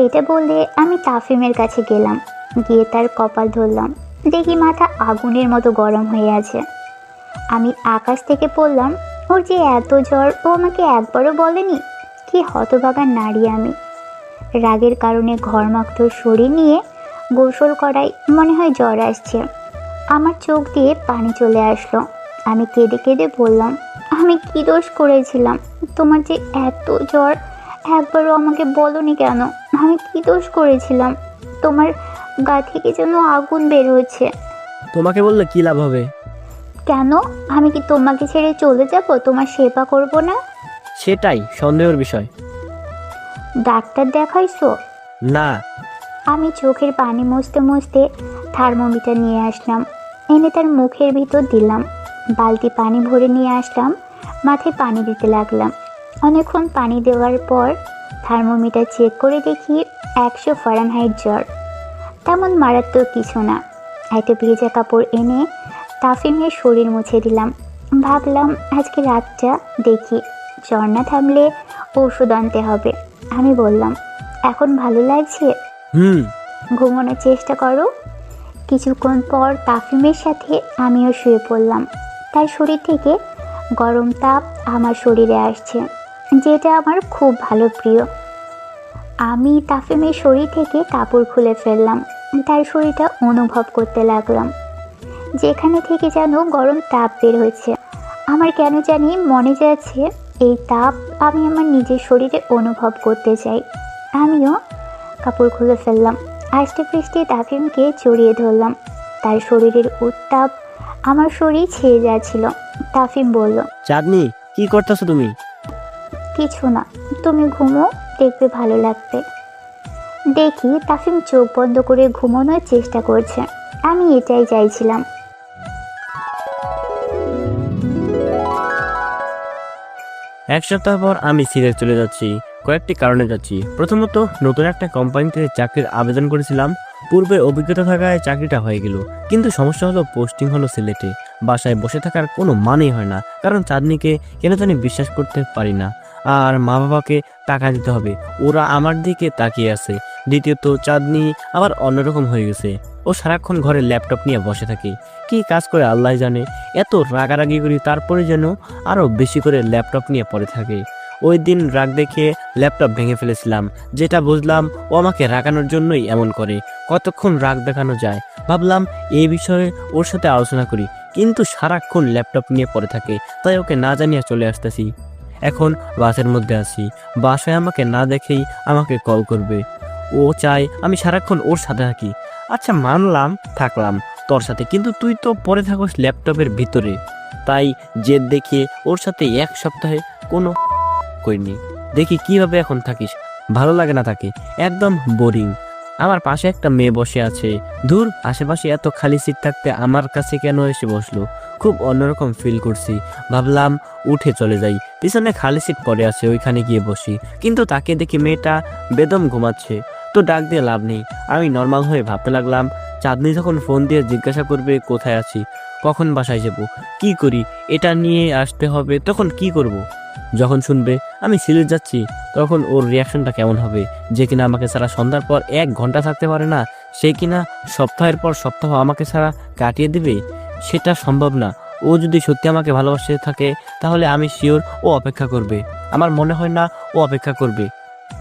এটা বলে আমি তাফিমের কাছে গেলাম, গিয়ে তার কপাল ধরলাম। দেখি মাথা আগুনের মতো গরম হয়ে আছে। আমি আকাশ থেকে পড়লাম। ওর যে এত জ্বর ও আমাকে একবারও বলেনি। কি হতভাগা নারী আমি। রাগের কারণে ঘরমাক্ত শরীর নিয়ে গোসল করায় মনে হয় জ্বর আসছে। আমার চোখ দিয়ে পানি চলে আসলো। আমি কেঁদে কেঁদে বললাম, আমি কি দোষ করেছিলাম? তোমার যে এত জ্বর, একবারও আমাকে বলোনি কেন? আমি কি দোষ করেছিলাম? তোমার গা থেকে যেন আগুন বের হচ্ছে। তোমাকে বললে কি লাভ হবে? কেন? আমি কি তোমাকে ছেড়ে চলে যাব? তোমার সেবা করব না? সেটাই সন্দেহের বিষয়। ডাক্তার দেখাইছো? না। আমি চোখের পানি মুছতে মুছতে থার্মোমিটার নিয়ে আসলাম, এনে তার মুখের ভিতর দিলাম। বালতি পানি ভরে নিয়ে আসলাম, মাথায় পানি দিতে লাগলাম। অনেকক্ষণ পানি দেওয়ার পর থার্মোমিটার চেক করে দেখি 100 ফারেনহাইট জ্বর। তেমন মারাত্মক কিছু না। একটা ভেজা কাপড় এনে তাফিমের শরীর মুছে দিলাম। ভাবলাম আজকে রাতটা দেখি, জ্বর না থামলে ওষুধ আনতে হবে। আমি বললাম, এখন ভালো লাগছে? ঘুমানোর চেষ্টা করো। কিছুক্ষণ পর তাফিমের সাথে আমিও শুয়ে পড়লাম। তার শরীর থেকে গরম তাপ আমার শরীরে আসছে, যেটা আমার খুব ভালো প্রিয়। আমি তাফিমের শরীর থেকে কাপড় খুলে ফেললাম। তার শরীরটা অনুভব করতে লাগলাম, যেখানে থেকে যেন গরম তাপ বের হচ্ছে। আমার কেন জানি মনে যাচ্ছে এই তাপ আমি আমার নিজের শরীরে অনুভব করতে চাই। আমিও কাপড় খুলে ফেললাম। আষ্টে পৃষ্ঠে তাফিমকে জড়িয়ে ধরলাম। তার শরীরের উত্তাপ আমার শরীর ছেয়ে যাচ্ছিল। তাফিম বলল, চাঁদনি, কি করতেছো তুমি? কিছু না, তুমি ঘুমো, দেখবে ভালো লাগবে। দেখি তাফিম চোখ বন্ধ করে ঘুমানোর চেষ্টা করছে। আমি এটাই চাইছিলাম। এক সপ্তাহ পর আমি সিলেট চলে যাচ্ছি। কয়েকটি কারণে যাচ্ছি। প্রথমত, নতুন একটা কোম্পানিতে চাকরির আবেদন করেছিলাম। পূর্বে অভিজ্ঞতা থাকায় চাকরিটা হয়ে গেল, কিন্তু সমস্যা হলো পোস্টিং হলো সিলেটে। বাসায় বসে থাকার কোনো মানেই হয় না, কারণ চাঁদনিকে কেন জানি বিশ্বাস করতে পারি না। আর মা বাবাকে টাকা দিতে হবে, ওরা আমার দিকে তাকিয়ে আছে। দ্বিতীয়ত, চাঁদনি আবার অন্যরকম হয়ে গেছে। ও সারাক্ষণ ঘরে ল্যাপটপ নিয়ে বসে থাকে, কি কাজ করে আল্লাহ জানে। এত রাগারাগি করি, তারপরে যেন আরও বেশি করে ল্যাপটপ নিয়ে পড়ে থাকে। ওই দিন রাগ দেখে ল্যাপটপ ভেঙে ফেলেছিলাম, যেটা বুঝলাম ও আমাকে রাগানোর জন্যই এমন করে। কতক্ষণ রাগ দেখানো যায় ভাবলাম এই বিষয়ে ওর সাথে আলোচনা করি, কিন্তু সারাক্ষণ ল্যাপটপ নিয়ে পড়ে থাকে, তাই ওকে না জানিয়ে চলে আসতেছি। এখন বাসের মধ্যে আছি, বাসায় আমাকে না দেখেই আমাকে কল করবে। ও চায় আমি সারাক্ষণ ওর সাথে থাকি। আচ্ছা মানলাম, থাকলাম তোর সাথে, কিন্তু তুই তো পড়ে থাকোস ল্যাপটপের ভিতরে। তাই জেদ দেখিয়ে ওর সাথে এক সপ্তাহে কোনো করিনি। দেখি কিভাবে এখন থাকিস, ভালো লাগে না তাকে, একদম বোরিং। আমার পাশে একটা মেয়ে বসে আছে, দূর আশেপাশে এত খালি সিট থাকতে আমার কাছে কেন এসে বসলো? খুব অন্যরকম ফিল করছি। ভাবলাম উঠে চলে যাই, পিছনে খালি সিট পড়ে আছে, ওইখানে গিয়ে বসি। কিন্তু তাকে দেখি মেয়েটা বেদম ঘুমাচ্ছে, তো ডাক দিয়ে লাভ নেই। আমি নর্মাল হয়ে ভাবতে লাগলাম, চাঁদনি যখন ফোন দিয়ে জিজ্ঞাসা করবে কোথায় আছি, কখন বাসায় যাব, কি করি, এটা নিয়ে আসতে হবে, তখন কি করব? যখন শুনবে আমি সিলেট যাচ্ছি, তখন ওর রিয়াকশনটা কেমন হবে? যে কিনা আমাকে ছাড়া সন্ধ্যার পর 1 ঘন্টা থাকতে পারে না, সে কিনা সপ্তাহের পর সপ্তাহ আমাকে ছাড়া কাটিয়ে দেবে, সেটা সম্ভব না। ও যদি সত্যি আমাকে ভালোবাসে থাকে, তাহলে আমি শিওর ও অপেক্ষা করবে। আমার মনে হয় না ও অপেক্ষা করবে,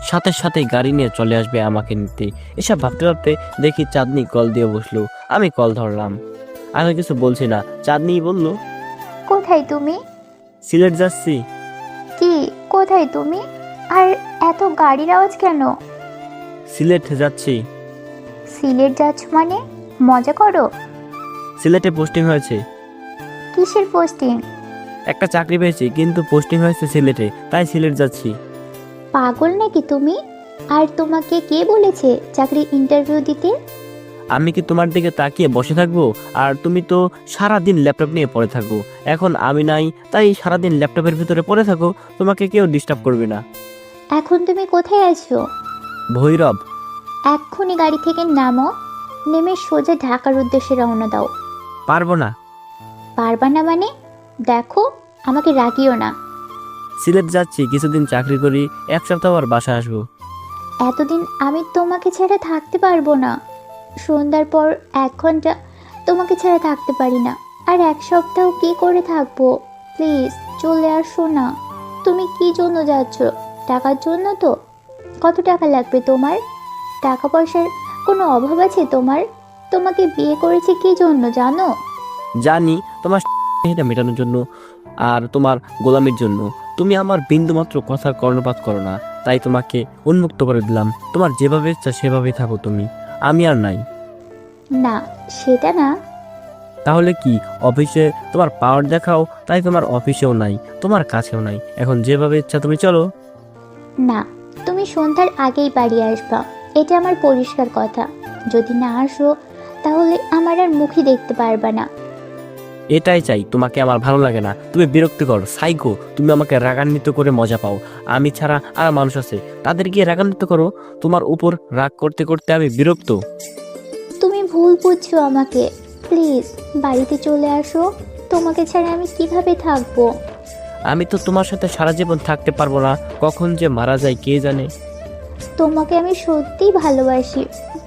সাথে সাথে গাড়ি নিয়ে চলে আসবে আমাকে নিতে। এসব ভাবতে ভাবতে দেখি চাঁদনি কল দিয়ে বসলো। আমি কল ধরলাম, আমি কিছু বলছি না। চাঁদনি বলল, কোথায় তুমি? সিলেট যাচ্ছি। কি, কোথায় তুমি? আর এত গাড়ির আওয়াজ কেন? সিলেট যাচ্ছি। সিলেট যাচ্ছ মানে? মজা করো? সিলেটে পোস্টিং হয়েছে, কিসের পোস্টিং? একটা চাকরি পেয়েছি, কিন্তু পোস্টিং হয়েছে সিলেটে, তাই সিলেট যাচ্ছি। পাগল নাকি তুমি? আর তোমাকে কে বলেছে চাকরি ইন্টারভিউ দিতে? আমি কি তোমার দিকে তাকিয়ে বসে থাকবো? আর তুমি তো সারাদিন ল্যাপটপ নিয়ে পড়ে থাকো। এখন আমি নাই, তাই সারাদিন ল্যাপটপের ভিতরে পড়ে থাকো, তোমাকে কেউ ডিস্টার্ব করবে না। এখন তুমি কোথায় আছো? ভৈরব। এক্ষুনি গাড়ি থেকে নামো, নেমে সোজা ঢাকার উদ্দেশ্যে রওনা দাও। পারবো না। পারবা না মানে? দেখো, আমাকে রাগিও না। সিলেট যাচ্ছি, কিছুদিন চাকরি করি, 1 সপ্তাহ আর বাসায় আসবো। এতদিন আমি তোমাকে ছাড়া থাকতে পারবো না। সন্ধ্যার পর 1 ঘন্টা তোমাকে ছাড়া থাকতে পারি না, আর 1 সপ্তাহ কি করে থাকবো? প্লিজ চলে আসো না। তুমি কি জন্য যাচ্ছ? টাকার জন্য তো? কত টাকা লাগবে তোমার? টাকা পয়সার কোনো অভাব আছে তোমার? তোমাকে বিয়ে করেছে কি জন্য জানো? জানি, তোমার চাহিদা মেটানোর জন্য আর তোমার গোলামির জন্য। তুমি আমার বিন্দুমাত্র কথার কর্ণপাত করো না, তাই তোমাকে উন্মুক্ত করে দিলাম। তোমার যেভাবে ইচ্ছা সেভাবেই থাকো তুমি, আমি আর নাই। না, সেটা না। তাহলে কি, অফিসে তোমার পাওয়ার দেখাও, তাই তোমার অফিসেও নাই, তোমার কাছেও নাই। এখন যেভাবে ইচ্ছা তুমি চলো। না, তুমি সন্ধ্যার আগেই বাড়ি আসবা, এটা আমার পরিষ্কার কথা। যদি না আসো তাহলে আমার আর মুখই দেখতে পারবা না। এটাই চাই, তোমাকে আমার ভালো লাগে না, তুমি বিরক্তিকর, সাইকো। তুমি আমাকে রাগান্বিত করে মজা পাও। আমি ছাড়া আর মানুষ আছে, তাদের গিয়ে রাগান্বিত করো। তোমার উপর রাগ করতে করতে আমি বিরক্ত। তুমি ভুল বুঝছো আমাকে। প্লিজ বাড়িতে চলে আসো। তোমাকে ছাড়া আমি কিভাবে থাকবো? আমি তো তোমার সাথে সারা জীবন থাকতে পারবো না, কখন যে মারা যায় কে জানে। তোমাকে আমি সত্যিই ভালোবাসি।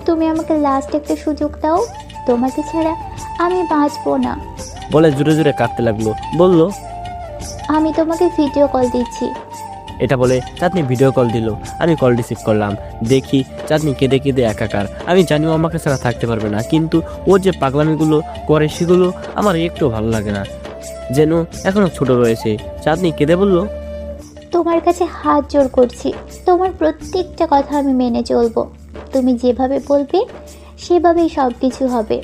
তুমি আমাকে লাস্ট একটা সুযোগ দাও। তোমাকে ছাড়া আমি বাঁচবো না। বলে জোরে জোরে কাঁদতে লাগলো। বলল, আমি তোমাকে ভিডিও কল দিচ্ছি। এটা বলে চাঁদনি ভিডিও কল দিল। আমি কল রিসিভ করলাম, দেখি চাঁদনি কেঁদে কেঁদে একাকার। আমি জানি ও আমাকে ছাড়া থাকতে পারবে না, কিন্তু ও যে পাগলামিগুলো করে সেগুলো আমার একটু ভালো লাগে না, যেন এখনো ছোট রয়েছে। চাঁদনি কেঁদে বলল, তোমার কাছে হাত জোড় করছি, তোমার প্রত্যেকটা কথা আমি মেনে চলবো। তুমি যেভাবে বলবে সেভাবেই সব কিছু হবে।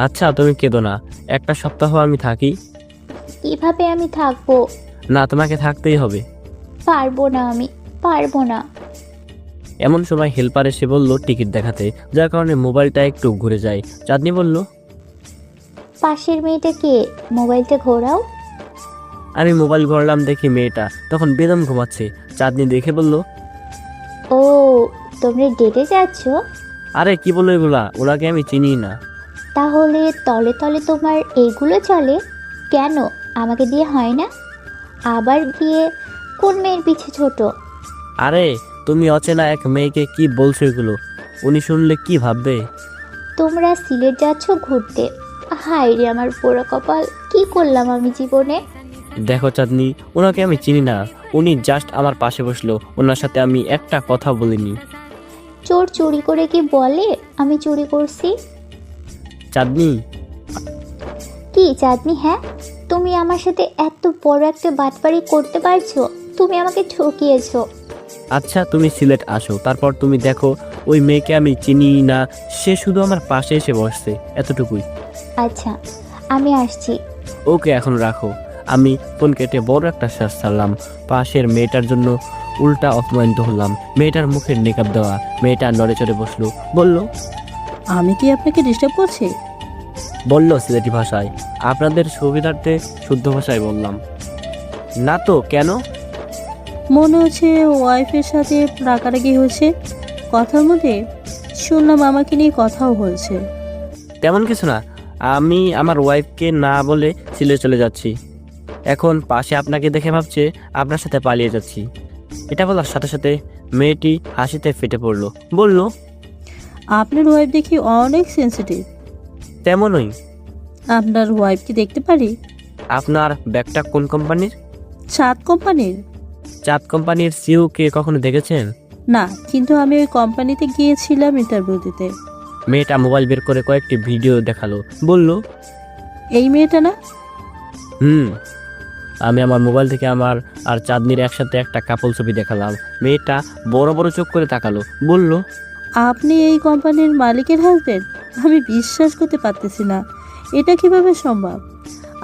আচ্ছা তুমি কেঁদো না, 1 সপ্তাহ আমি থাকি। কিভাবে আমি থাকবো? না, তোমাকে থাকতেই হবে। পারবো না, আমি পারবো না। এমন সময় হেল্পার এসে বলল টিকিট দেখাতে, যার কারণে মোবাইলটা একটু ঘুরে যায়। চাঁদনি বলল, পাশের মেয়েটা কে? মোবাইলটা ঘোরাও। আমি মোবাইল ঘোরালাম, দেখি মেয়েটা তখন বেদম ঘুমাচ্ছে। চাঁদনি দেখে বলল, ও, তোমরা ডেটে যাচ্ছ? আরে কি বললো এগুলা, ওনাকে আমি চিনি না। তাহলে তলে তলে তোমার এইগুলো চলে কেন? আমাকে দিয়ে হয় না? আবার গিয়ে কোন মেয়ের পিছে ছোট? আরে তুমি অচেনা এক মেয়েকে কি বলছো এগুলো? উনি শুনলে কি ভাববে? তোমরা সিলেট যাচ্ছ ঘুরতে? হায় রে আমার পোড়া কপাল, কি করলাম আমি জীবনে? দেখো চাঁদনি, ওনাকে আমি চিনি না। উনি জাস্ট আমার পাশে বসলো, ওনার সাথে আমি একটা কথা বলিনি। চোর চুরি করে কি বলে আমি চুরি করছি? চাঁদনি, কি চাঁদনি, হ্যাঁ তুমি আমার সাথে এত বড় একটা বাটপারি করতে পারছো? তুমি আমাকে ঠকিয়েছো। আচ্ছা তুমি সিলেট আসো, তারপর তুমি দেখো ওই মেয়েকে আমি চিনি না, সে শুধু আমার পাশে এসে বসছে, এতটুকুই। আচ্ছা আমি আসছি। ওকে এখন রাখো। আমি ফোন কেটে বড় একটা শ্বাস ছাড়লাম। পাশের মেয়েটার জন্য উল্টা অপমানিত হলাম। মেয়েটার মুখের নেকাব দেওয়া, মেয়েটা নড়ে চড়ে বসলো, বলল আমি কি আপনাকে ডিস্টার্ব করছি? সিলেটি ভাষায়। আপনাদের সুবিধার্থে শুদ্ধ ভাষায় বললাম। না তো, কেন? মনে হচ্ছে ওয়াইফের সাথে রাগারাগি হয়েছে। কথার মধ্যে শুনলাম আমাকে নিয়ে কথাও হয়েছে। তেমন কিছু না, আমি আমার ওয়াইফকে না বলে সিলেট চলে যাচ্ছি। এখন পাশে আপনাকে দেখে ভাবছে আপনার সাথে পালিয়ে যাচ্ছি। এটা বলার সাথে সাথে মেয়েটি হাসিতে ফেটে পড়লো, বলল আপনার ওয়াইফ দেখি অনেক সেন্সিটিভ। তেমনই। আপনার ওয়াইফ কি দেখতে পারি? আপনার ব্যাগটা কোন কোম্পানির? চাঁদ কোম্পানির? চাঁদ কোম্পানির সিইও কে কখনো দেখেছেন? না, কিন্তু আমি ওই কোম্পানিতে গিয়েছিলাম ইন্টারভিউ দিতে। মেয়েটা মোবাইল বের করে কয়েকটি ভিডিও দেখালো, বলল এই মেয়েটা না? আমি আমার মোবাইল থেকে আমার আর চাঁদনির একসাথে একটা কাপল ছবি দেখালাম। মেয়েটা বড় বড় চোখ করে তাকালো, বলল আপনি এই কোম্পানির মালিকের হাজবেন্ড? আমি বিশ্বাস করতে পারতেছি না, এটা কিভাবে সম্ভব?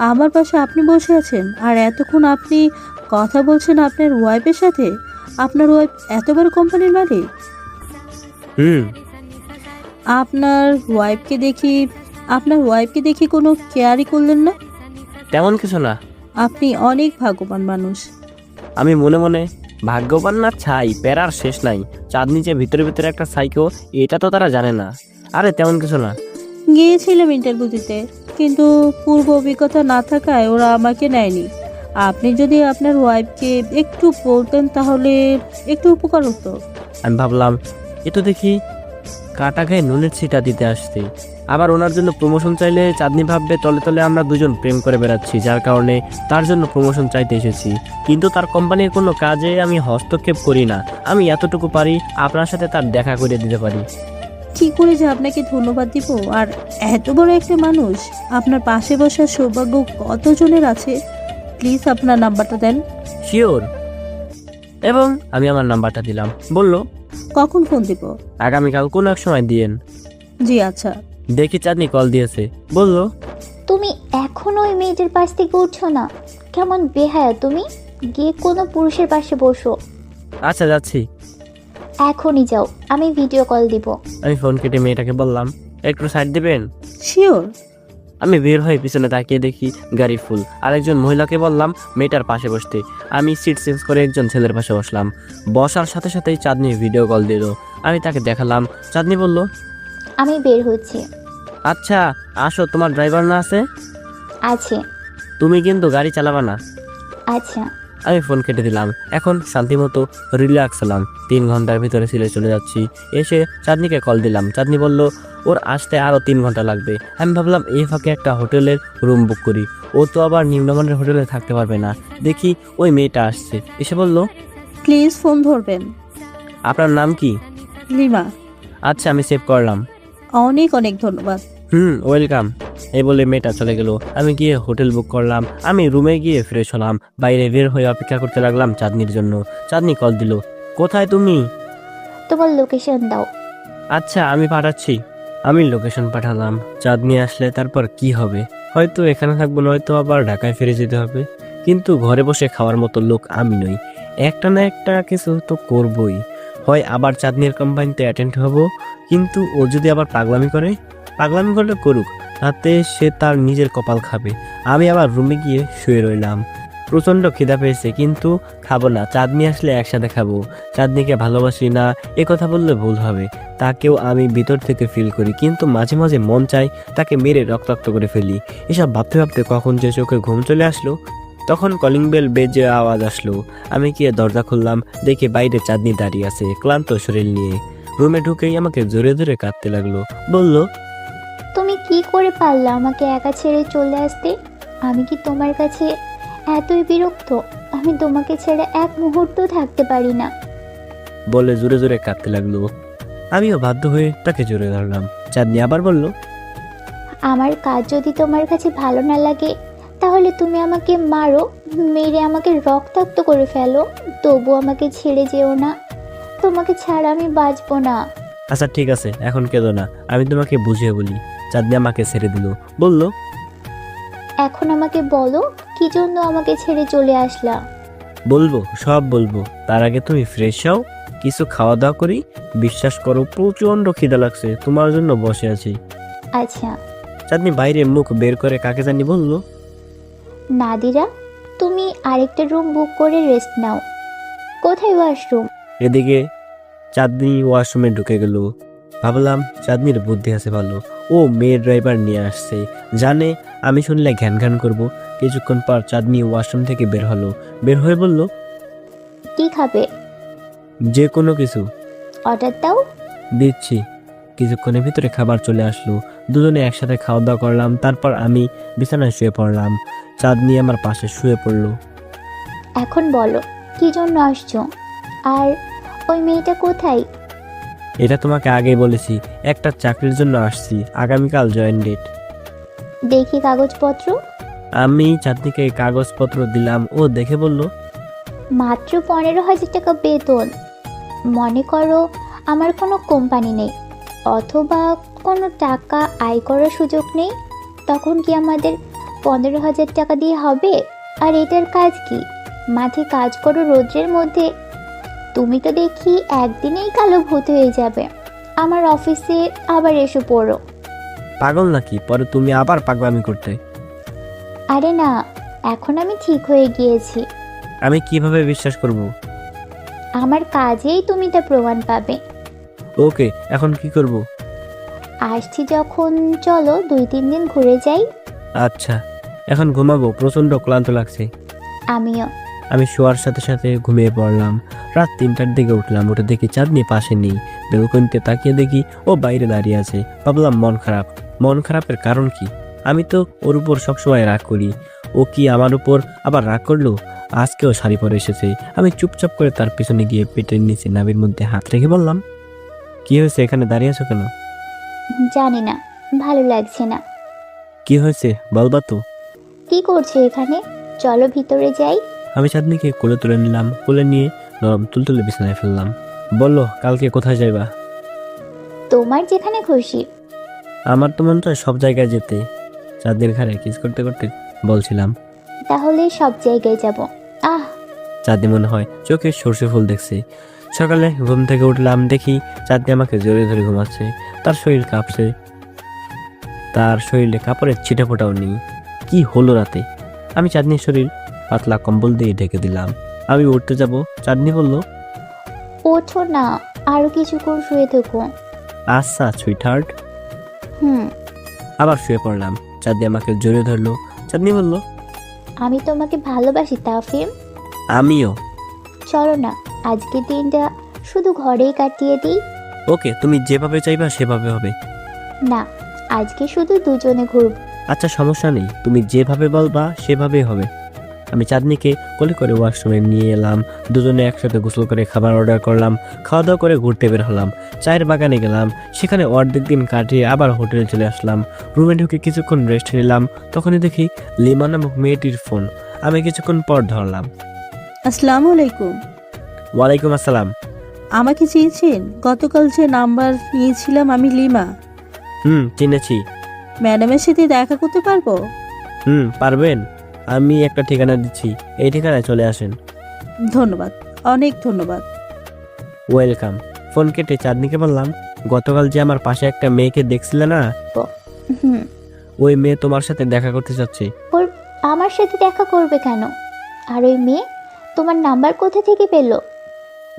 আমার পাশে আপনি বসে আছেন আর এতক্ষণ আপনি কথা বলছেন আপনার ওয়াইফের সাথে। আপনার ওয়াইফ এত বড় কোম্পানির মালিক? হুম। আপনার ওয়াইফকে দেখি কোনো কেয়ারই করলেন না? তেমন কিছু না। আপনি অনেক ভাগ্যবান মানুষ। আমি মনে মনে ভাগ্যবান না ছাই, প্যারার শেষ নাই। চাঁদনি যে ভিতরে ভিতরে একটা সাইকো, এটা তো তারা জানে না। আরে তেমন কিছু না। গিয়েছিলাম ইন্টারভিউ দিতে, কিন্তু পূর্ব অভিজ্ঞতা না থাকায় ওরা আমাকে নেয়নি। আপনি যদি আপনার ওয়াইফকে একটু বলতেন তাহলে একটু উপকার হতো। আমি ভাবলাম এ তো দেখি কাটা গায়ে নুনের ছিটা দিতে আসছে। আবার ওনার জন্য প্রমোশন চাইলে চাঁদনি ভাববে তলে তলে আমরা দুজন প্রেম করে বেড়াচ্ছি, যার কারণে তার জন্য প্রমোশন চাইতে এসেছি। কিন্তু তার কোম্পানির কোনো কাজে আমি হস্তক্ষেপ করি না। আমি এতটুকু পারি, আপনার সাথে তার দেখা করে দিতে পারি। কি করে যে আপনাকে ধন্যবাদ দিব? আর এত বড় একটা মানুষ, আপনার পাশে বসার সৌভাগ্য কতজনের আছে? প্লিজ আপনার নাম্বারটা দেন। শিওর। এবং আমি আমার নাম্বারটা দিলাম, বলল কখন ফোন দিব? আগামীকাল কোনো এক সময় দিয়েন। জি আচ্ছা। দেখি চাঁদনি কল দিয়েছে, বলল তুমি এখনো ওই মেয়েটার পাশ থেকে উঠছো না? কেমন বেহায়া তুমি! গিয়ে কোনো পুরুষের পাশে বসো। আচ্ছা যাচ্ছি। এখনই যাও, আমি ভিডিও কল দিব। আমি ফোন কেটে মেয়েটাকে বললাম একটু সাইড দেবেন। শিওর। আমি বের হয়ে পিছনে তাকিয়ে দেখি গাড়ি ফুল। আরেকজন মহিলাকে বললাম মেয়েটার পাশে বসতে। আমি সিট চেঞ্জ করে একজন ছেলের পাশে বসলাম। বসার সাথে সাথেই চাঁদনি ভিডিও কল দিল। আমি তাকে দেখালাম। চাঁদনি বলল আমি বের হচ্ছি। আচ্ছা আসো, তোমার ড্রাইভার না আছে? আছে। তুমি কিন্তু গাড়ি চালাবা না। আচ্ছা। আমি ফোন কেটে দিলাম। এখন শান্তিমতো রিল্যাক্স হলাম। 3 ঘন্টার ভিতরে সিলেট চলে যাচ্ছি। এসে চাঁদনিকে কল দিলাম। চাঁদনি বলল ওর আসতে আরও 3 ঘন্টা লাগবে। আমি ভাবলাম এই ফাঁকে একটা হোটেলের রুম বুক করি। ও তো আবার নিম্নমানের হোটেলে থাকতে পারবে না। দেখি ওই মেয়েটা আসছে, এসে বলল প্লিজ ফোন ধরবেন। আপনার নাম কি? লিমা। আচ্ছা আমি সেভ করলাম। অনেক অনেক ধন্যবাদ। ওয়েলকাম। এই বলে মেয়েটা চলে গেল। আমি গিয়ে হোটেল বুক করলাম। আমি রুমে গিয়ে ফ্রেশ হলাম। বাইরে বের হয়ে অপেক্ষা করতে লাগলাম চাঁদনির জন্য। চাঁদনি কল দিল। কোথায় তুমি? তোমার লোকেশন দাও। আচ্ছা আমি পাঠাচ্ছি। আমি লোকেশন পাঠালাম। চাঁদনি আসলে তারপর কি হবে? হয়তো এখানে থাকবো, নয়তো আবার ঢাকায় ফিরে যেতে হবে। কিন্তু ঘরে বসে খাওয়ার মতো লোক আমি নই। একটা না একটা কিছু তো করবই। হয় আবার চাঁদনির কোম্পানিতে অ্যাটেন্ড হব, কিন্তু ও যদি আবার পাগলামি করলে করুক, তাতে সে তার নিজের কপাল খাবে। আমি আবার রুমে গিয়ে শুয়ে রইলাম। প্রচণ্ড খিদা পেয়েছে, কিন্তু খাবো না। চাঁদনি আসলে একসাথে খাবো। চাঁদনিকে ভালোবাসি না এ কথা বললে ভুল হবে। তাকেও আমি ভিতর থেকে ফিল করি, কিন্তু মাঝে মাঝে মন চাই তাকে মেরে রক্তাক্ত করে ফেলি। এসব ভাবতে ভাবতে কখন যে চোখে ঘুম চলে আসলো। তখন কলিং বেল বেজে আওয়াজ আসলো। আমি গিয়ে দরজা খুললাম। দেখি বাইরে চাঁদনি দাঁড়িয়ে আছে ক্লান্ত শরীর নিয়ে। রুমে ঢুকেই আমাকে জোরে জোরে কাঁদতে লাগলো। বলল তুমি কি করে পারলে আমাকে একা ছেড়ে চলে আসতে? আমি কি তোমার কাছে এতই বিরক্ত? আমি তোমাকে ছেড়ে এক মুহূর্ত থাকতে পারি না। বলে জোরে জোরে কাঁদতে লাগলো। আমিও বাধ্য হয়ে তাকে জোরে ধরলাম। চাঁদনি আবার বলল আমার কাজ যদি তোমার কাছে ভালো না লাগে তাহলে তুমি আমাকে মারো, মেরে আমাকে রক্তাক্ত করে ফেলো, তবু আমাকে ছেড়ে যেও না। তোমাকে ছাড়া আমি বাঁচবো না। আচ্ছা ঠিক আছে, এখন কেঁদো না, আমি তোমাকে বুঝিয়ে বলি। চাঁদনি আমাকে ছেড়ে দিল, বলল, এখন আমাকে বলো কি জন্য আমাকে ছেড়ে চলে আসলা? বলবো, সব বলবো। তার আগে তুমি ফ্রেশ হও, কিছু খাওয়া দাওয়া করি। বিশ্বাস করো প্রচন্ড খিদা লাগছে, তোমার জন্য বসে আছি। আচ্ছা। চাঁদনি বাইরে মুখ বের করে কাকে জানি বলল, নাদিরা, তুমি আরেকটা রুম বুক করে রেস্ট নাও। কোথায় ওয়াশরুম? এদিকে চাঁদনি ওয়াশরুমে ঢুকে গেল। ভাবলাম চাঁদনির বুদ্ধি আছে ভালো, ও মেয়ে ড্রাইভার নিয়ে আসছে, জানে আমি শুনলে ঘ্যান ঘ্যান করবো। কিছুক্ষণ পর চাঁদনি ওয়াশরুম থেকে বের হলো, বের হয়ে বলল, কি খাবে? যে কোনো কিছু। অর্ডার দাও। দিচ্ছি। কিছুক্ষণের ভিতরে খাবার চলে আসলো, দুজনে একসাথে খাওয়া দাওয়া করলাম। তারপর আমি বিছানায় শুয়ে পড়লাম, চাঁদনি আমার পাশে শুয়ে পড়লো। এখন বলো কি জন্য আসছো, আর ওই মেয়েটা কোথায়? এটা তোমাকে আগেই বলেছি, একটা চাকরির জন্য আসছি, আগামীকাল জয়েন ডেট। দেখি কাগজপত্র। আমি চাঁদনিকে কাগজপত্র দিলাম, ও দেখে বলল, মাত্র 15,000 টাকা বেতন। মনে করো আমার কোনো কোম্পানি নেই অথবা কোনো টাকা আয় করার সুযোগ নেই, তখন কি আমাদের 15,000 টাকা দিয়ে হবে? আর এটার কাজ কি? মাঠে কাজ করো রোদ্রের মধ্যে। তুমি তো দেখি একদিনেই কালো ভূত হয়ে যাবে। আমার অফিসে আবার এসে পড়ো। পাগল নাকি? পরে তুমি আবার পাগলামি করতে। আরে না, এখন আমি ঠিক হয়ে গিয়েছি। আমি কিভাবে বিশ্বাস করব? আমার কাজেই তুমি তা প্রমাণ পাবে। ওকে, এখন কি করব? আসছি যখন চলো 2-3 দিন ঘুরে যাই। আচ্ছা, এখন ঘুমাবো, প্রচন্ড ক্লান্ত লাগছে। আমিও। আমি শোয়ার সাথে সাথে ঘুমিয়ে পড়লাম। রাত 3টার দিকে উঠলাম, উঠে দেখি চাঁদনি পাশে নেই। বেলকনিতে তাকিয়ে দেখি ও বাইরে দাঁড়িয়ে আছে। ভাবলাম মন খারাপ। মন খারাপের কারণ কি? আমি তো ওর উপর সবসময় রাগ করি, ও কি আমার উপর আবার রাগ করলো? আজকেও শাড়ি পরে এসেছে। আমি চুপচাপ করে তার পিছনে গিয়ে পেটের নিচে নাভির মধ্যে হাত রেখে বললাম, কি হয়েছে, এখানে দাঁড়িয়ে আছো কেন? জানি না, ভালো লাগছে না। কি হয়েছে বলবা তো? কি করছো এখানে? চলো ভিতরে যাই। আমি চাঁদনিকে কোলে তুলে নিলাম, কোলে নিয়ে নরম তুলতুলে বিছানায় ফেললাম। বললো, কালকে কোথায় যাইবা? তোমার যেখানে খুশি। আমার তো মন চায় সব জায়গায় যেতে। চাঁদনির ঘাড়ে কিস করতে করতে বলছিলাম। তাহলে সব জায়গায় যাব। আহ, চাঁদনি মনে হয় চোখে সর্ষে ফুল দেখছে। সকালে ঘুম থেকে উঠলাম, দেখি চাঁদনি আমাকে জড়িয়ে ধরে ঘুমাচ্ছে। তার শরীর কাঁপছে, তার শরীরে কাপড়ের ছিটে ফোটাও নেই। কি হলো রাতে? আমি চাঁদনির শরীর পাতলা কম্বল দিয়ে ঢেকে দিলাম। আমি উঠতে যাব, চাঁদনি বলল, ওঠো না, আরো কিছুক্ষণ শুয়ে থেকো। আচ্ছা সুইটহার্ট। হুম। আবার শুয়ে পড়লাম। চাঁদনি আমাকে জড়িয়ে ধরলো। চাঁদনি বলল, আমি তোমাকে ভালোবাসি তাফিম। আমিও। চলো না, আজকের দিনটা শুধু ঘরেই কাটিয়ে দিই। ওকে, তুমি যেভাবে চাইবা সেভাবে হবে। না, আজকে শুধু দুজনে ঘুরব। আচ্ছা সমস্যা নেই, তুমি যেভাবে বলবা সেভাবেই হবে। আমি চাঁদনিকে কোলে করে ওয়াশরুমে নিয়ে এলাম। দুজনে একসাথে গোসল করে খাবার অর্ডার করলাম। খাওয়া দাওয়া করে ঘুরতে বের হলাম। চায়ের বাগানে গেলাম, সেখানে অর্ধেক দিন কাটিয়ে আবার হোটেলে চলে আসলাম। রুমে ঢুকে কিছুক্ষণ রেস্ট নিলাম। তখনই দেখি লিমা নামক মেয়েটির ফোন। আমি কিছুক্ষণ পর ধরলাম। আসসালামু আলাইকুম। ওয়ালাইকুম আসসালাম। আমাকে চেয়েছেন? গতকাল যে নাম্বার নিয়েছিলাম আমি লিমা। চিনেছি। ম্যাডামের সাথে দেখা করতে পারবো? পারবেন। আমি একটা ঠিকানা দিচ্ছি, এই ঠিকানায় চলে আসেন। ধন্যবাদ, অনেক ধন্যবাদ। ওয়েলকাম। ফোন কেটে চাঁদনিকে বললাম, গতকাল যে আমার পাশে একটা মেয়েকে দেখছিলে না, হুম। ওই মেয়ে তোমার সাথে দেখা করতে চাচ্ছে। ওর আমার সাথে দেখা করবে কেন? আর ওই মেয়ে তোমার নাম্বার কোথা থেকে পেলো?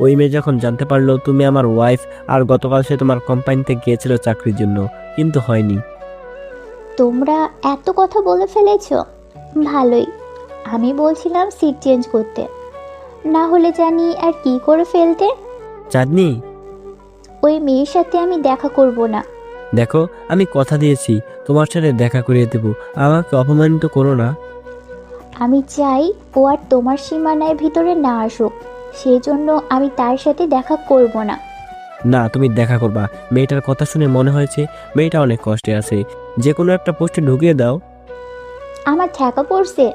ওই মেয়ে যখন জানতে পারলো তুমি আমার ওয়াইফ, আর গতকাল সে তোমার কোম্পানিতে গিয়েছিল চাকরির জন্য, কিন্তু হয়নি। তোমরা এত কথা বলে ফেলেছো? ভালোই। আমি বলছিলাম সিট চেঞ্জ করতে, না হলে জানি আর কি করে ফেলতে। চাঁদনি, ওই মেয়ের সাথে আমি দেখা করব না। দেখো আমি কথা দিয়েছি তোমার সাথে দেখা করিয়ে দেবো, আমাকে অপমানিত করো না। আমি চাই ও আর তোমার সীমানায় ভিতরে না আসুক, সেই জন্য আমি তার সাথে দেখা করব না। না, তুমি দেখা করবা। মেয়েটার কথা শুনে মনে হয়েছে মেয়েটা অনেক কষ্টে আছে। যে কোনো একটা পোস্টে ঢুকিয়ে দাও। আমার ঠেকা পড়ছে।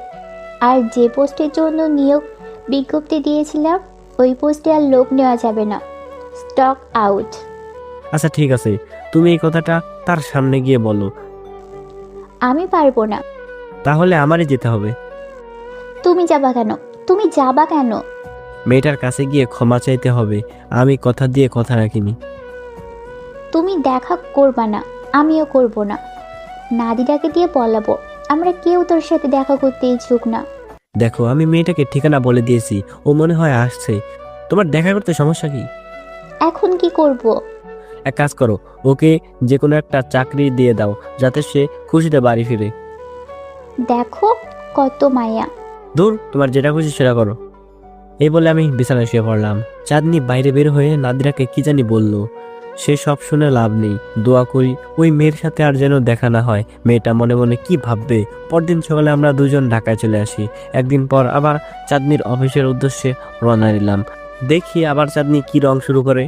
আর যে পোস্টের জন্য নিয়োগ বিজ্ঞপ্তি দিয়েছিলাম ওই পোস্টে আর লোক নেওয়া যাবে না, স্টক আউট। আচ্ছা ঠিক আছে, তুমি এই কথাটা তার সামনে গিয়ে বলো। আমি পারবো না। তাহলে আমারই যেতে হবে। তুমি যাবা কেন? তুমি যাবা কেন? মেয়েটার কাছে গিয়ে ক্ষমা চাইতে হবে। আমি কথা দিয়ে কথা রাখিনি। তুমি দেখা করবা না, আমিও করব না। নাদিরাকে দিয়ে বলাবো আমরা কেউ তোর সাথে দেখা করতে ইচ্ছুক না। দেখো, আমি মেয়েটাকে ঠিকানা বলে দিয়েছি, ও মনে হয় আসছে। তোমার দেখা করতে সমস্যা কি? এখন কি করব? এক কাজ করো, ওকে যে কোনো একটা চাকরি দিয়ে দাও যাতে সে খুশিতে বাড়ি ফিরে। দেখো কত মায়া। দূর, তোমার যেটা খুশি সেটা করো। এই বলে আমি বিছানায় শুয়ে পড়লাম। চাঁদনি বাইরে বের হয়ে নাদিরাকে কি জানি বলল। সে সব শুনে লাভ নেই। দোয়া করি ওই মেয়ের সাথে আর যেন দেখা না হয়। মেয়েটা মনে মনে কি ভাববে। পরদিন সকালে আমরা দুজন ঢাকায় চলে আসি। একদিন পর আবার চাঁদনির অফিসের উদ্দেশ্যে রওনা দিলাম। দেখি আবার চাঁদনি কি রং শুরু করে।